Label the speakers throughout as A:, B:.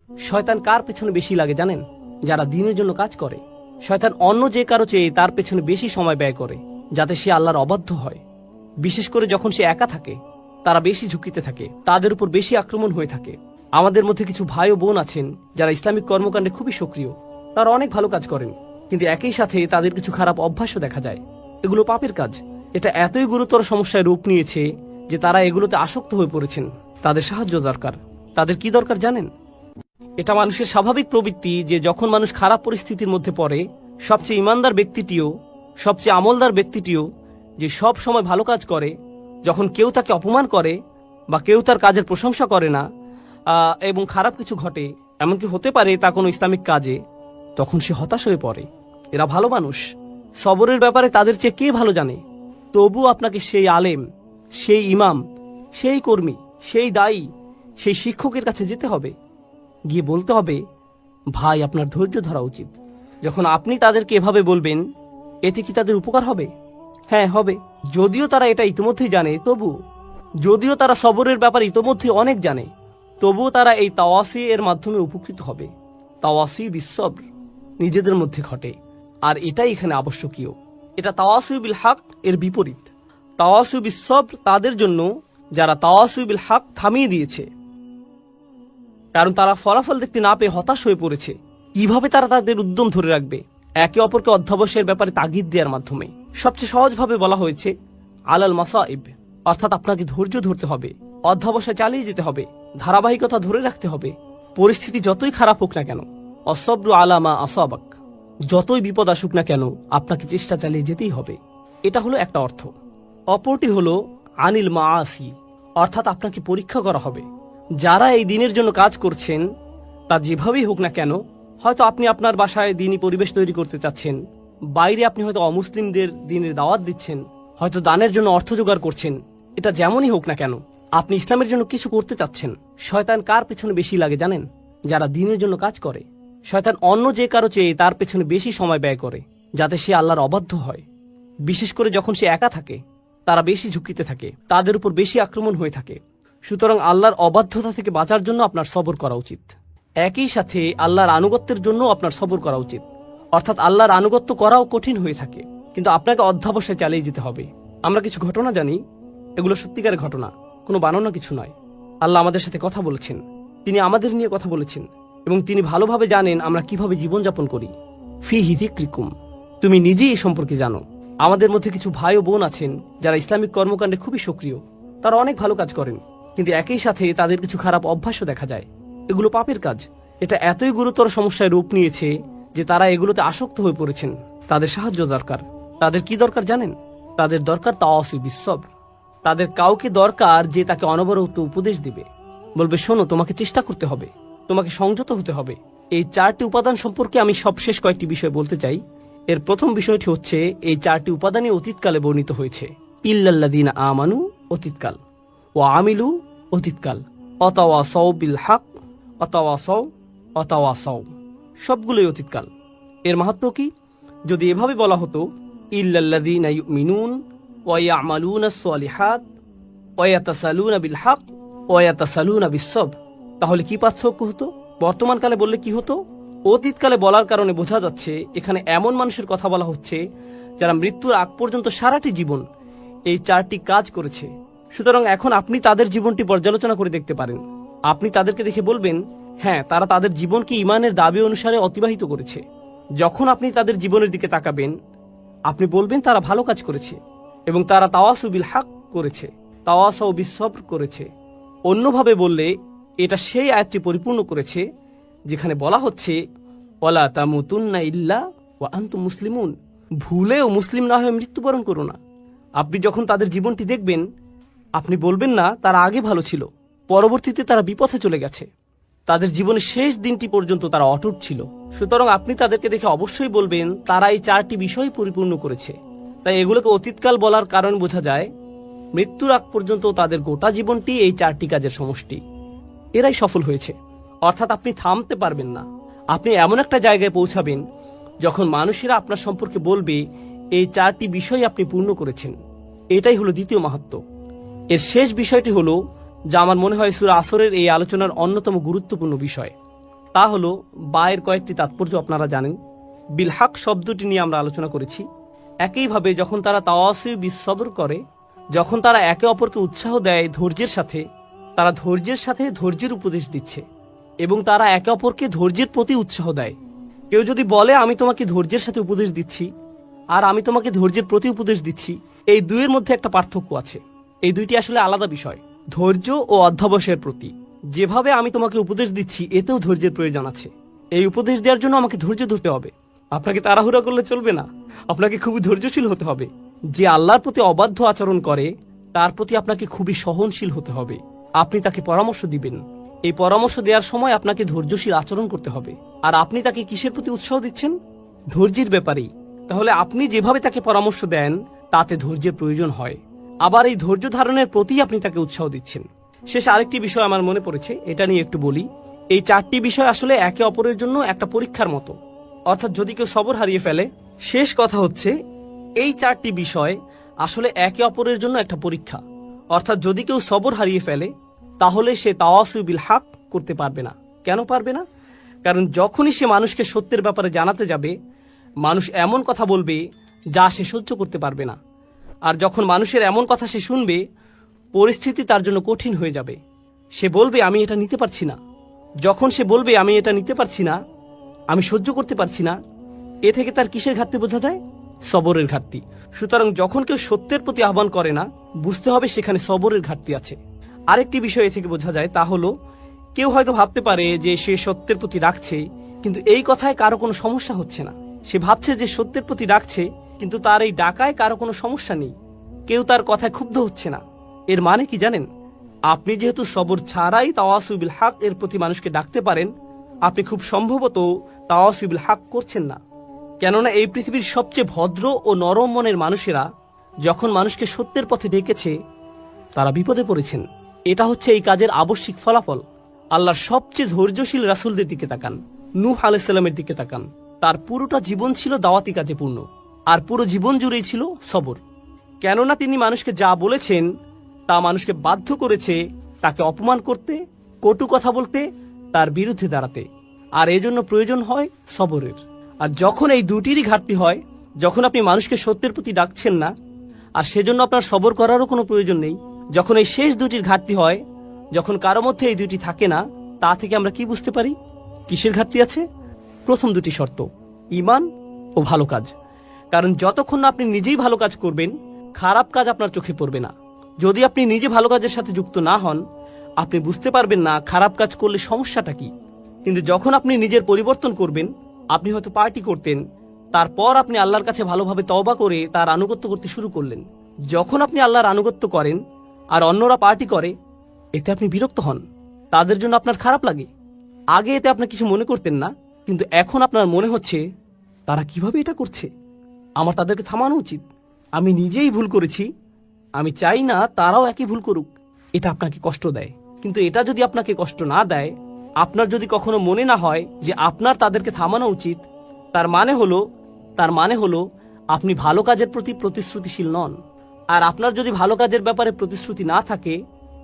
A: শয়তান কার পেছনে বেশি লাগে জানেন? যারা দ্বীনের জন্য কাজ করে। শয়তান অন্য যে কারো চেয়ে তার পেছনে বেশি সময় ব্যয় করে, যাতে সে আল্লাহর অবাধ্য হয়। বিশেষ করে যখন সে একা থাকে, তারা বেশি ঝুঁকিতে থাকে, তাদের উপর বেশি আক্রমণ হয়ে থাকে। আমাদের মধ্যে কিছু ভাই ও বোন আছেন যারা ইসলামিক কর্মকাণ্ডে খুবই সক্রিয়। তারা অনেক ভালো কাজ করেন, কিন্তু একই সাথে তাদের কিছু খারাপ অভ্যাসও দেখা যায়। এগুলো পাপের কাজ। এটা এতই গুরুতর সমস্যায় রূপ নিয়েছে যে তারা এগুলোতে আসক্ত হয়ে পড়েছেন। তাদের সাহায্য দরকার। তাদের কি দরকার জানেন? এটা মানুষের স্বাভাবিক প্রবৃত্তি যে যখন মানুষ খারাপ পরিস্থিতির মধ্যে পড়ে, সবচেয়ে ইমানদার ব্যক্তিটিও, সবচেয়ে আমলদার ব্যক্তিটিও যে সব সময় ভালো কাজ করে, যখন কেউ তাকে অপমান করে বা কেউ তার কাজের প্রশংসা করে না এবং খারাপ কিছু ঘটে, এমনকি হতে পারে তা কোনো ইসলামিক কাজে, তখন সে হতাশ হয়ে পড়ে। এরা ভালো মানুষ। সবরের ব্যাপারে তাদের চেয়ে কে ভালো জানে? তবু আপনাকে সেই আলেম, সেই ইমাম, সেই কর্মী, সেই দায়ী, সেই শিক্ষকের কাছে যেতে হবে, গিয়ে বলতে হবে, ভাই আপনার ধৈর্য ধরা উচিত। যখন আপনি তাদেরকে এভাবে বলবেন, এতে কি তাদের উপকার হবে? হ্যাঁ, হবে। যদিও তারা এটা ইতিমধ্যেই জানে, যদিও তারা সবরের ব্যাপারে ইতিমধ্যেই অনেক জানে, তবুও তারা এই তাওয়াসি এর মাধ্যমে উপকৃত হবে। তাওয়াসি বিসবর নিজেদের মধ্যে ঘটে, আর এটাই এখানে আবশ্যকীয়। এটা তাওয়াসি বিল হক এর বিপরীত। তাওয়াসি বিসবর তাদের জন্য যারা তাওয়াসি বিল হক থামিয়ে দিয়েছে, কারণ তারা ফলাফল দেখতে না পেয়ে হতাশ হয়ে পড়েছে। কিভাবে তারা তাদের উদ্যম ধরে রাখবে? একে অপরকে অধ্যবসায়ের ব্যাপারে তাগিদ দেওয়ার মাধ্যমে। সবচেয়ে সহজভাবে বলা হয়েছে আলাল মাসাইব, অর্থাৎ আপনাকে ধৈর্য ধরতে হবে, অধ্যবসায় চালিয়ে যেতে হবে, ধারাবাহিকতা ধরে রাখতে হবে। পরিস্থিতি যতই খারাপ হোক না কেন, অসব্রু আলামা আসাবাক, যতই বিপদ আসুক না কেন, আপনাকে চেষ্টা চালিয়ে যেতেই হবে। এটা হলো একটা অর্থ। অপরটি হলো আনিল মাআসি, অর্থাৎ আপনাকে পরীক্ষা করা হবে। যারা এই দিনের জন্য কাজ করছেন, তা যেভাবেই হোক না কেন, হয়তো আপনি আপনার বাসায় দিনী পরিবেশ তৈরি করতে চাচ্ছেন, বাইরে আপনি হয়তো অমুসলিমদের দিনের দাওয়াত দিচ্ছেন, হয়তো দানের জন্য অর্থ জোগাড় করছেন। এটা যেমনই হোক না কেন, আপনি ইসলামের জন্য কিছু করতে চাচ্ছেন। শয়তান কার পেছনে বেশি লাগে জানেন? যারা দিনের জন্য কাজ করে। শয়তান অন্য যে কারো চেয়ে তার পেছনে বেশি সময় ব্যয় করে, যাতে সে আল্লাহর অবাধ্য হয়। বিশেষ করে যখন সে একা থাকে, তারা বেশি ঝুঁকিতে থাকে, তাদের উপর বেশি আক্রমণ হয়ে থাকে। সুতরাং আল্লাহর অবাধ্যতা থেকে বাঁচার জন্য আপনার সবর করা উচিত। একই সাথে আল্লাহর আনুগত্যের জন্য আপনার সবর করা উচিত। অর্থাৎ আল্লাহর আনুগত্য করাও কঠিন হয়ে থাকে, কিন্তু আপনাকে অধ্যবসায় চালিয়ে যেতে হবে। আমরা কিছু ঘটনা জানি, এগুলো সত্যিকারের ঘটনা, কোনো বানানো কিছু নয়। আল্লাহ আমাদের সাথে কথা বলেছেন, তিনি আমাদের নিয়ে কথা বলেছেন, এবং তিনি ভালোভাবে জানেন আমরা কিভাবে জীবনযাপন করি। ফি হিযিক্রিকুম, তুমি নিজেই এ সম্পর্কে জানো। আমাদের মধ্যে কিছু ভাই ও বোন আছেন যারা ইসলামিক কর্মকাণ্ডে খুবই সক্রিয়। তারা অনেক ভালো কাজ করেন, কিন্তু একই সাথে তাদের কিছু খারাপ অভ্যাসও দেখা যায়। এগুলো পাপের কাজ। এটা এতই গুরুতর সমস্যায় রূপ নিয়েছে যে তারা এগুলোতে আসক্ত হয়ে পড়েছেন। তাদের সাহায্য দরকার। তাদের কি দরকার জানেন? তাদের দরকার তাওয়াসি বিসবর। তাদের কাউকে দরকার যে তাকে অনবরত উপদেশ দিবে, বলবে, শোনো, তোমাকে চেষ্টা করতে হবে, তোমাকে সংযত হতে হবে। এই 4টি উপাদান সম্পর্কে আমি সবশেষ কয়েকটি বিষয় বলতে চাই। এর প্রথম বিষয়টি হচ্ছে, এই 4টি উপাদানই অতীতকালে বর্ণিত হয়েছে। ইল্লাল্লাযীনা আমানু অতীতকাল, ওয়া আমিলু অতীতকাল, অতাওয়াসাউ বিল হক, অতাওয়াসাউ সবগুলোই অতীতকাল। এর মাহাত্ম্য কি? যদি এভাবে বলা হতো, ইল্লাল্লাযীনা ইউমিনুন ওয়া ইয়ামালুনাস সালিহাত ওয়া ইয়াতাসালুনা বিল হক ওয়া ইয়াতাসালুনা বিস-সবর, তাহলে কি পার্থক্য হতো? বর্তমানকালে বললে কি হতো? অতীতকালে বলার কারণে বোঝা যাচ্ছে এখানে এমন মানুষের কথা বলা হচ্ছে যারা মৃত্যুর আগ পর্যন্ত সারাটি জীবন এই 4টি কাজ করেছে। সুতরাং এখন আপনি তাদের জীবনটি পর্যালোচনা করে দেখতে পারেন। আপনি তাদেরকে দেখে বলবেন, হ্যাঁ, তারা তাদের জীবনকে ঈমানের দাবি অনুসারে অতিবাহিত করেছে। যখন আপনি তাদের জীবনের দিকে তাকাবেন, আপনি বলবেন তারা ভালো কাজ করেছে এবং তারা তাওয়াসু বিল হক করেছে, তাওয়াসাউ বিস-সবর করেছে। অন্যভাবে বললে এটা সেই আয়াতটি পরিপূর্ণ করেছে যেখানে বলা হচ্ছে, ওয়ালা তামুতুন্না ইল্লা ওয়া আনতুম মুসলিমুন, ভুলেও মুসলিম না হয়ে মৃত্যুবরণ করো না। আপনি যখন তাদের জীবনটি দেখবেন, আপনি বলবেন না তারা আগে ভালো ছিল, পরবর্তীতে তারা বিপথে চলে গেছে, তাদের জীবনের শেষ দিনটি পর্যন্ত তারা অটুট ছিল। সুতরাং আপনি তাদেরকে দেখে অবশ্যই বলবেন তারা এই 4টি বিষয় পরিপূর্ণ করেছে। তাই এগুলোকে অতীতকাল বলার কারণ বোঝা যায়, মৃত্যুর আগ পর্যন্ত তাদের গোটা জীবনটি এই 4টি কাজের সমষ্টি। এরাই সফল হয়েছে। অর্থাৎ আপনি থামতে পারবেন না। আপনি এমন একটা জায়গায় পৌঁছাবেন যখন মানুষেরা আপনার সম্পর্কে বলবে এই 4টি বিষয় আপনি পূর্ণ করেছেন। এটাই হলো দ্বিতীয় মাহাত্ম্য। এর শেষ বিষয়টি হলো, যা আমার মনে হয় সূরা আসরের এই আলোচনার অন্যতম গুরুত্বপূর্ণ বিষয়, তা হলো বায়ের কয়েকটি তাৎপর্য আপনারা জানেন। বিলহাক শব্দটি নিয়ে আমরা আলোচনা করেছি। একইভাবে যখন তারা তাওয়াসি বিসবর করে, যখন তারা একে অপরকে উৎসাহ দেয় ধৈর্যের সাথে, তারা ধৈর্যের সাথে ধৈর্যের উপদেশ দিচ্ছে এবং তারা একে অপরকে ধৈর্যের প্রতি উৎসাহ দেয়। কেউ যদি বলে আমি তোমাকে ধৈর্যের সাথে উপদেশ দিচ্ছি আর আমি তোমাকে ধৈর্যের প্রতি উপদেশ দিচ্ছি, এই দুইয়ের মধ্যে একটা পার্থক্য আছে। এই দুইটি আসলে আলাদা বিষয়। ধৈর্য ও অধ্যবসায়ের প্রতি যেভাবে আমি তোমাকে উপদেশ দিচ্ছি, এতেও ধৈর্যের প্রয়োজন আছে। এই উপদেশ দেওয়ার জন্য আমাকে ধৈর্য ধরতে হবে। আপনাকে তাড়াহুড়া করলে চলবে না, আপনাকে খুবই ধৈর্যশীল হতে হবে। যে আল্লাহর প্রতি অবাধ্য আচরণ করে তার প্রতি আপনাকে খুবই সহনশীল হতে হবে। আপনি তাকে পরামর্শ দিবেন, এই পরামর্শ দেওয়ার সময় আপনাকে ধৈর্যশীল আচরণ করতে হবে। আর আপনি তাকে কিসের প্রতি উৎসাহ দিচ্ছেন? ধৈর্যের ব্যাপারেই। তাহলে আপনি যেভাবে তাকে পরামর্শ দেন তাতে ধৈর্যের প্রয়োজন হয়। আবার এই ধৈর্য ধারণের প্রতি আপনি তাকে উৎসাহ দিচ্ছেন। শেষ আরেকটি বিষয় আমার মনে পড়েছে, এটা নিয়ে একটু বলি। এই চারটি বিষয় আসলে একে অপরের জন্য একটা পরীক্ষার মতো। অর্থাৎ যদি কেউ সবর হারিয়ে ফেলে, শেষ কথা হচ্ছে এই চারটি বিষয় আসলে একে অপরের জন্য একটা পরীক্ষা। অর্থাৎ যদি কেউ সবর হারিয়ে ফেলে তাহলে সে তাওয়াসু বিল হক করতে পারবে না। কেন পারবে না? কারণ যখনই সে মানুষকে সত্যের ব্যাপারে জানাতে যাবে, মানুষ এমন কথা বলবে যা সে সহ্য করতে পারবে না। আর যখন মানুষের এমন কথা সে শুনবে, পরিস্থিতি তার জন্য কঠিন হয়ে যাবে। সে বলবে আমি এটা নিতে পারছি না। যখন সে বলবে আমি এটা নিতে পারছি না, আমি সহ্য করতে পারছি না, এ থেকে তার কিসের ঘাটতি বোঝা যায়? সবরের ঘাটতি। সুতরাং যখন কেউ সত্যের প্রতি আহ্বান করে না, বুঝতে হবে সেখানে সবরের ঘাটতি আছে। আরেকটি বিষয় এ থেকে বোঝা যায়, তা হলো কেউ হয়তো ভাবতে পারে যে সে সত্যের প্রতি রাখছে, কিন্তু এই কথায় কারো কোনো সমস্যা হচ্ছে না। সে ভাবছে যে সত্যের প্রতি রাখছে, কিন্তু তার এই ডাকায় কারো কোনো সমস্যা নেই, কেউ তার কথায় ক্ষুব্ধ হচ্ছে না। এর মানে কি জানেন? আপনি যেহেতু সবর ছাড়াই তাওয়াসু বিল হক এর প্রতি মানুষকে ডাকতে পারেন, আপনি খুব সম্ভবত তাওয়াসু বিল হক করছেন না। কেননা এই পৃথিবীর সবচেয়ে ভদ্র ও নরম মনের মানুষেরা যখন মানুষকে সত্যের পথে ডেকেছে, তারা বিপদে পড়েছেন। এটা হচ্ছে এই কাজের আবশ্যিক ফলাফল। আল্লাহর সবচেয়ে ধৈর্যশীল রাসূলদের দিকে তাকান, নূহ আলাইহিস সালামের দিকে তাকান। তার পুরোটা জীবন ছিল দাওয়াতি কাজে পূর্ণ, আর পুরো জীবন জুড়েই ছিল সবর। কেননা তিনি মানুষকে যা বলেছেন তা মানুষকে বাধ্য করেছে তাকে অপমান করতে, কটু কথা বলতে, তার বিরুদ্ধে দাঁড়াতে। আর এজন্য প্রয়োজন হয় সবরের। আর যখন এই দুটিরই ঘাটতি হয়, যখন আপনি মানুষকে সত্যের প্রতি ডাকছেন না, আর সেজন্য আপনার সবর করারও কোনো প্রয়োজন নেই, যখন এই শেষ দুটির ঘাটতি হয়, যখন কারো মধ্যে এই দুটি থাকে না, তা থেকে আমরা কি বুঝতে পারি কিসের ঘাটতি আছে? প্রথম দুটি শর্ত, ঈমান ও ভালো কাজ। কারণ যতক্ষণ না আপনি নিজেই ভালো কাজ করবেন, খারাপ কাজ আপনার চোখে পড়বে না। যদি আপনি নিজে ভালো কাজের সাথে যুক্ত না হন, আপনি বুঝতে পারবেন না খারাপ কাজ করলে সমস্যাটা কি। কিন্তু যখন আপনি নিজের পরিবর্তন করবেন, আপনি হয়তো পার্টি করতেন, তারপর আপনি আল্লাহর কাছে ভালোভাবে তওবা করে তার আনুগত্য করতে শুরু করলেন। যখন আপনি আল্লাহর আনুগত্য করেন আর অন্যরা পার্টি করে, এতে আপনি বিরক্ত হন, তাদের জন্য আপনার খারাপ লাগে। আগে এতে আপনি কিছু মনে করতেন না, কিন্তু এখন আপনার মনে হচ্ছে তারা কিভাবে এটা করছে, আমার তাদেরকে থামানো উচিত। আমি নিজেই ভুল করেছি, আমি চাই না তারাও একই ভুল করুক। এটা আপনাকে কষ্ট দেয়। কিন্তু এটা যদি আপনাকে কষ্ট না দেয়, আপনার যদি কখনো মনে না হয় যে আপনার তাদেরকে থামানো উচিত, তার মানে হলো আপনি ভালো কাজের প্রতি প্রতিশ্রুতিশীল নন। আর আপনার যদি ভালো কাজের ব্যাপারে প্রতিশ্রুতি না থাকে,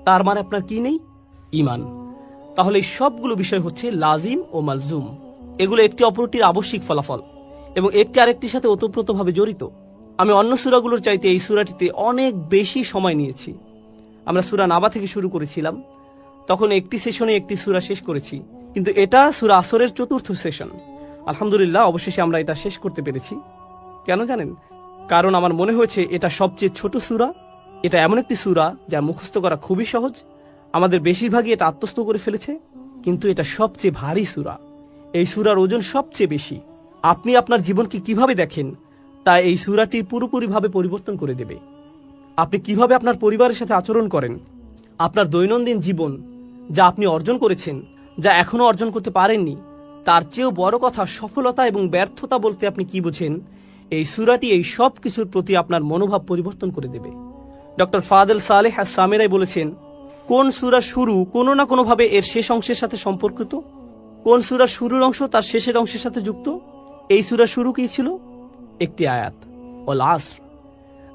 A: তার মানে আপনার কি নেই? ঈমান। তাহলে এই সবগুলো বিষয় হচ্ছে লাজিম ও মালজুম। এগুলো একটি অপরটির আবশ্যিক ফলাফল এবং একটি আরেকটির সাথে ওতপ্রোতভাবে জড়িত। আমি অন্য সূরাগুলোর চাইতে এই সূরাটিতে অনেক বেশি সময় নিয়েছি। আমরা সূরা নাবা থেকে শুরু করেছিলাম, তখন একটি সেশনে একটি সূরা শেষ করেছি, কিন্তু এটা সূরা আসরের চতুর্থ সেশন। আলহামদুলিল্লাহ, অবশেষে আমরা এটা শেষ করতে পেরেছি। কেন জানেন? কারণ আমার মনে হয়েছে এটা সবচেয়ে ছোট সূরা। এটা এমন একটি সূরা যা মুখস্থ করা খুবই সহজ। আমাদের বেশিরভাগই এটা আত্মস্থ করে ফেলেছে, কিন্তু এটা সবচেয়ে ভারী সূরা। এই সূরার ওজন সবচেয়ে বেশি। আপনি আপনার জীবনকে কিভাবে দেখেন তা এই সূরাটি পুরোপুরিভাবে পরিবর্তন করে দেবে। আপনি কিভাবে আপনার পরিবারের সাথে আচরণ করেন, আপনার দৈনন্দিন জীবন, যা আপনি অর্জন করেছেন, যা এখনো অর্জন করতে পারেননি, তার চেয়েও বড় কথা সফলতা এবং ব্যর্থতা বলতে আপনি কি বুঝেন, এই সূরাটি এই সব কিছুর প্রতি আপনার মনোভাব পরিবর্তন করে দেবে। ডক্টর ফাদেল সালেহ আস-সামেরাই বলেছেন, কোন সূরা শুরু কোনো না কোনোভাবে এর শেষ অংশের সাথে সম্পর্কিত, কোন সূরা শুরুর অংশ তার শেষের অংশের সাথে যুক্ত। এই সূরা শুরু কি ছিল? একটি আয়াত, ওয়াল আসর,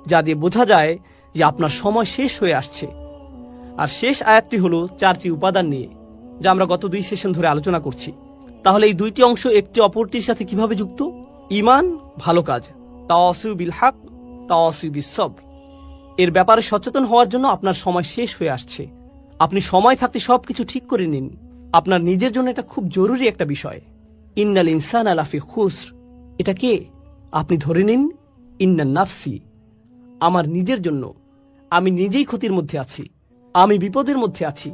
A: যা দিয়ে বোঝা যায় যে আপনার সময় শেষ হয়ে আসছে। আর শেষ আয়াতটি হলো 4টি উপাদান নিয়ে, যা আমরা গত 2 সেশন ধরে আলোচনা করছি। তাহলে এই দুইটি অংশ একটি অপরটির সাথে কিভাবে যুক্ত? ঈমান, ভালো কাজ, তাওয়াসু বিল হক, তাওয়াসু বিস সবর। এর ব্যাপারে সচেতন হওয়ার জন্য আপনার সময় শেষ হয়ে আসছে। আপনি সময় থাকতে সবকিছু ঠিক করে নিন। আপনার নিজের জন্য এটা খুব জরুরি একটা বিষয়। ইন্নাল ইনসানা লাফি খুসর, এটা কে? আপনি ধরে নিন, ইন্নান নাফসি, আমার নিজের জন্য। আমি নিজেই ক্ষতির মধ্যে আছি, আমি বিপদের মধ্যে আছি।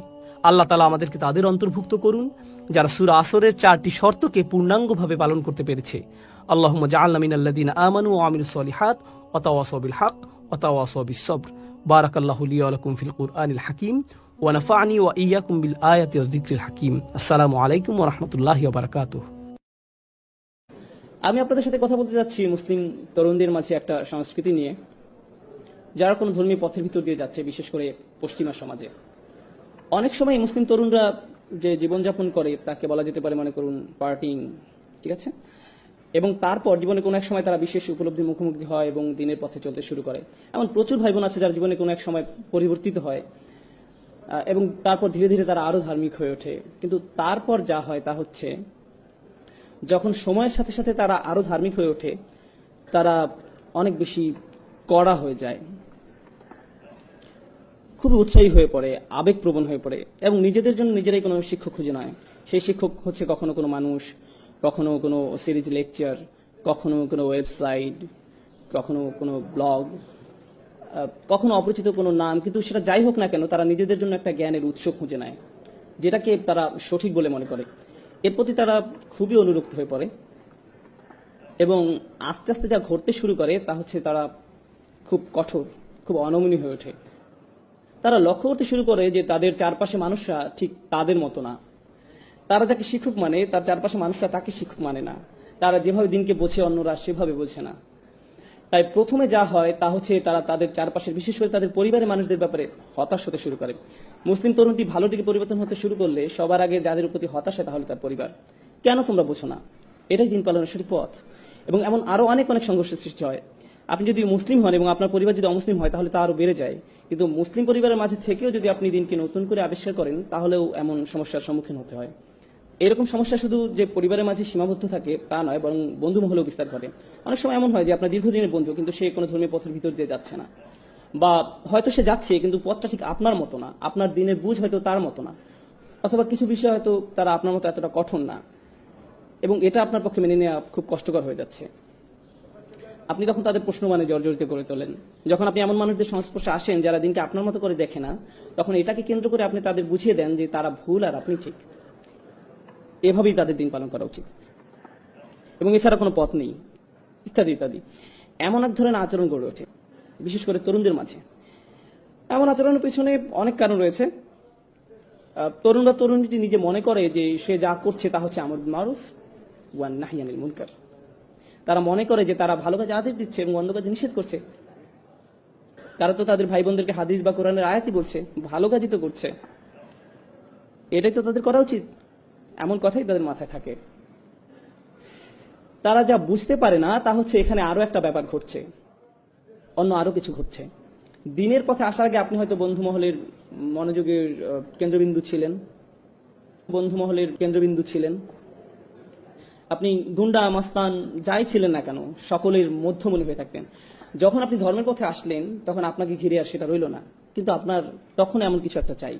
A: আল্লাহ তাআলা আমাদেরকে তাদের অন্তর্ভুক্ত করুন যারা সূরা আসরের 4টি শর্তকে পূর্ণাঙ্গভাবে পালন করতে পেরেছে। আল্লাহুম্মা জাআলনা মিনাল্লাযিনা আমানু ওয়া আমিলুস সলিহাত ওয়া তাওয়াসাউ বিল হক ওয়া তাওয়াসাউ বিস সবর। বারাকাল্লাহু লি ওয়া লাকুম ফিল কুরআনিল হাকীম ওয়া নাফা'নি ওয়া ইয়্যাকুম বিল আয়াতি ওয়াজ যিকরিল হাকীম। আসসালামু আলাইকুম ওয়া রাহমাতুল্লাহি ওয়া বারাকাতুহু।
B: আমি আপনাদের সাথে কথা বলতে যাচ্ছি মুসলিম তরুণদের মাঝে একটা সংস্কৃতি নিয়ে, যারা কোনো ধর্মীয় পথের ভিতর দিয়ে যাচ্ছে, বিশেষ করে পশ্চিমা সমাজে। অনেক সময় মুসলিম তরুণরা যে জীবনযাপন করে তাকে বলা যেতে পারে, মনে করুন, পার্টিং, ঠিক আছে? এবং তারপর জীবনে কোনো এক সময় তারা বিশেষ উপলব্ধির মুখোমুখি হয় এবং দিনের পথে চলতে শুরু করে। এমন প্রচুর ভাই বোন আছে যারা জীবনে কোনো এক সময় পরিবর্তিত হয় এবং তারপর ধীরে ধীরে তারা আরো ধার্মিক হয়ে ওঠে। কিন্তু তারপর যা হয় তা হচ্ছে, যখন সময়ের সাথে সাথে তারা আরো ধার্মিক হয়ে ওঠে, তারা অনেক বেশি কড়া হয়ে যায়, খুবই উৎসাহী হয়ে পড়ে, আবেগপ্রবণ হয়ে পড়ে এবং নিজেদের জন্য নিজেরাই কোনো শিক্ষক খুঁজে নেয়। সেই শিক্ষক হচ্ছে কখনো কোনো মানুষ, কখনো কোনো সিরিজ লেকচার, কখনো কোনো ওয়েবসাইট, কখনো কোনো ব্লগ, কখনো অপরিচিত কোনো নাম। কিন্তু সেটা যাই হোক না কেন, তারা নিজেদের জন্য একটা জ্ঞানের উৎস খুঁজে নেয়, যেটাকে তারা সঠিক বলে মনে করে। এর প্রতি তারা খুবই অনুরক্ত হয়ে পড়ে এবং আস্তে আস্তে যা ঘটতে শুরু করে তা হচ্ছে তারা খুব কঠোর, খুব অনমনীয় হয়ে ওঠে। তারা লক্ষ্য করতে শুরু করে যে তাদের চারপাশে মানুষরা ঠিক তাদের মতো না। তারা যাকে শিক্ষক মানে, তার চারপাশে মানুষরা তাকে শিক্ষক মানে না। তারা যেভাবে দিনকে বোঝে অন্যরা সেভাবে বোঝে না। তাই প্রথমে যা হয় তা হচ্ছে তারা তাদের চারপাশের, বিশেষ করে তাদের পরিবারের মানুষদের ব্যাপারে হতাশ হতে শুরু করে। মুসলিম তরুণটি ভালো দিকে পরিবর্তন হতে শুরু করলে সবার আগে যাদের প্রতি হতাশ হয় তাহলে তার পরিবার। কেন তোমরা বোঝো না? এটাই দিন পালনের সঠিক পথ। এবং এমন আরো অনেক অনেক সংঘর্ষের সৃষ্টি হয়। আপনি যদি মুসলিম হন এবং আপনার পরিবার যদি অমুসলিম হয় তাহলে তা আরো বেড়ে যায়। কিন্তু মুসলিম পরিবারের মাঝে থেকেও যদি আপনি দিনকে নতুন করে আবিষ্কার করেন তাহলেও এমন সমস্যার সম্মুখীন হতে হয়। এরকম সমস্যা শুধু যে পরিবারের মাঝে সীমাবদ্ধ থাকে তা নয়, বরং বন্ধু মহলেও বিস্তার ঘটে। অনেক সময় এমন হয় যে আপনার দীর্ঘদিনের বন্ধু, কিন্তু সে কোনো ধর্মীয় পথের ভিতর দিয়ে যাচ্ছে না, বা হয়তো সে যাচ্ছে কিন্তু পথটা ঠিক আপনার মতো না, আপনার দিনের বুঝ হয়তো তার মতো না, অথবা কিছু বিষয় হয়তো তারা আপনার মতো এতটা কঠোর না, এবং এটা আপনার পক্ষে মেনে নেওয়া খুব কষ্টকর হয়ে যাচ্ছে। আপনি তখন তাদের প্রশ্ন মানে জর্জরিত করে তোলেন। যখন আপনি এমন মানুষদের সংস্পর্শে আসেন যারা দিনকে আপনার মতো করে দেখে না, তখন এটাকে কেন্দ্র করে আপনি তাদের বুঝিয়ে দেন যে তারা ভুল আর আপনি ঠিক। এভাবেই তাদের দিন পালন করা উচিত এবং এছাড়া কোনো পথ নেই, ইত্যাদি ইত্যাদি। এমন এক ধরনের আচরণ গড়ে ওঠে বিশেষ করে তরুণদের মাঝে। এমন আচরণের পেছনে অনেক কারণ রয়েছে। তরুণীটি নিজে মনে করে যে সে যা করছে তা হচ্ছে আমর বিল মারুফ ওয়া নাহই আনিল মুনকার। তারা মনে করে যে তারা ভালো কাজে আদেশ দিচ্ছে এবং মন্দ কাজে নিষেধ করছে। তারা তো তাদের ভাই বোনদেরকে হাদিস বা কোরআনের আয়াতই বলছে, ভালো কাজই তো করছে, এটাই তো তাদের করা উচিত, এমন কথাই তাদের মাথায় থাকে। তারা যা বুঝতে পারে না তা হচ্ছে এখানে আরো একটা ব্যাপার ঘটছে, অন্য আরো কিছু ঘটছে। দিনের পথে আসার আগে আপনি হয়তো বন্ধু মহলের মনোযোগের কেন্দ্রবিন্দু ছিলেন, আপনি গুন্ডা মাস্তান যাই ছিলেন না কেন সকলের মধ্যমণি হয়ে থাকতেন। যখন আপনি ধর্মের পথে আসলেন তখন আপনাকে ঘিরে আর সেটা রইল না, কিন্তু আপনার তখন এমন কিছু একটা চাই।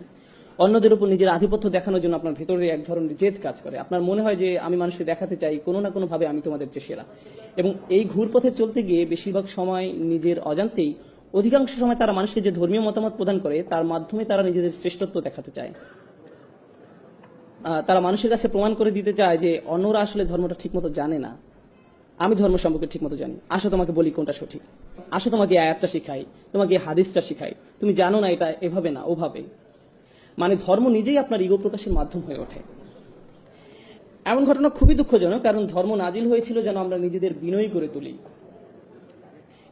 B: অন্যদের উপর নিজের আধিপত্য দেখানোর জন্য আপনার ভেতরে এক ধরনের জেদ কাজ করে। আপনার মনে হয় যে আমি মানুষকে দেখাতে চাই কোনো না কোনো ভাবে আমি তোমাদের চেয়ে সেরা। এবং এই ঘুরপথে চলতে গিয়ে বেশিরভাগ সময় নিজের অজান্তেই, অধিকাংশ সময় তারা মানুষকে যে ধর্মীয় মতামত প্রদান করে তার মাধ্যমে তারা নিজেদের শ্রেষ্ঠত্ব দেখাতে চায়। তারা মানুষের কাছে প্রমাণ করে দিতে চায় যে অন্যরা আসলে ধর্মটা ঠিকমতো জানে না, আমি ধর্ম সম্পর্কে ঠিকমতো জানি। আসো তোমাকে বলি কোনটা সঠিক, আসো তোমাকে আয়াতটা শিখাই, তোমাকে হাদিসটা শিখাই, তুমি জানো না এটা এভাবে না ওভাবে। মানে ধর্ম নিজেই আপনার ইগো প্রকাশের মাধ্যম হয়ে ওঠে। এমন ঘটনা খুবই দুঃখজনক, কারণ ধর্ম নাজিল হয়েছিল যেন আমরা নিজেদের বিনয়ী করে তুলি,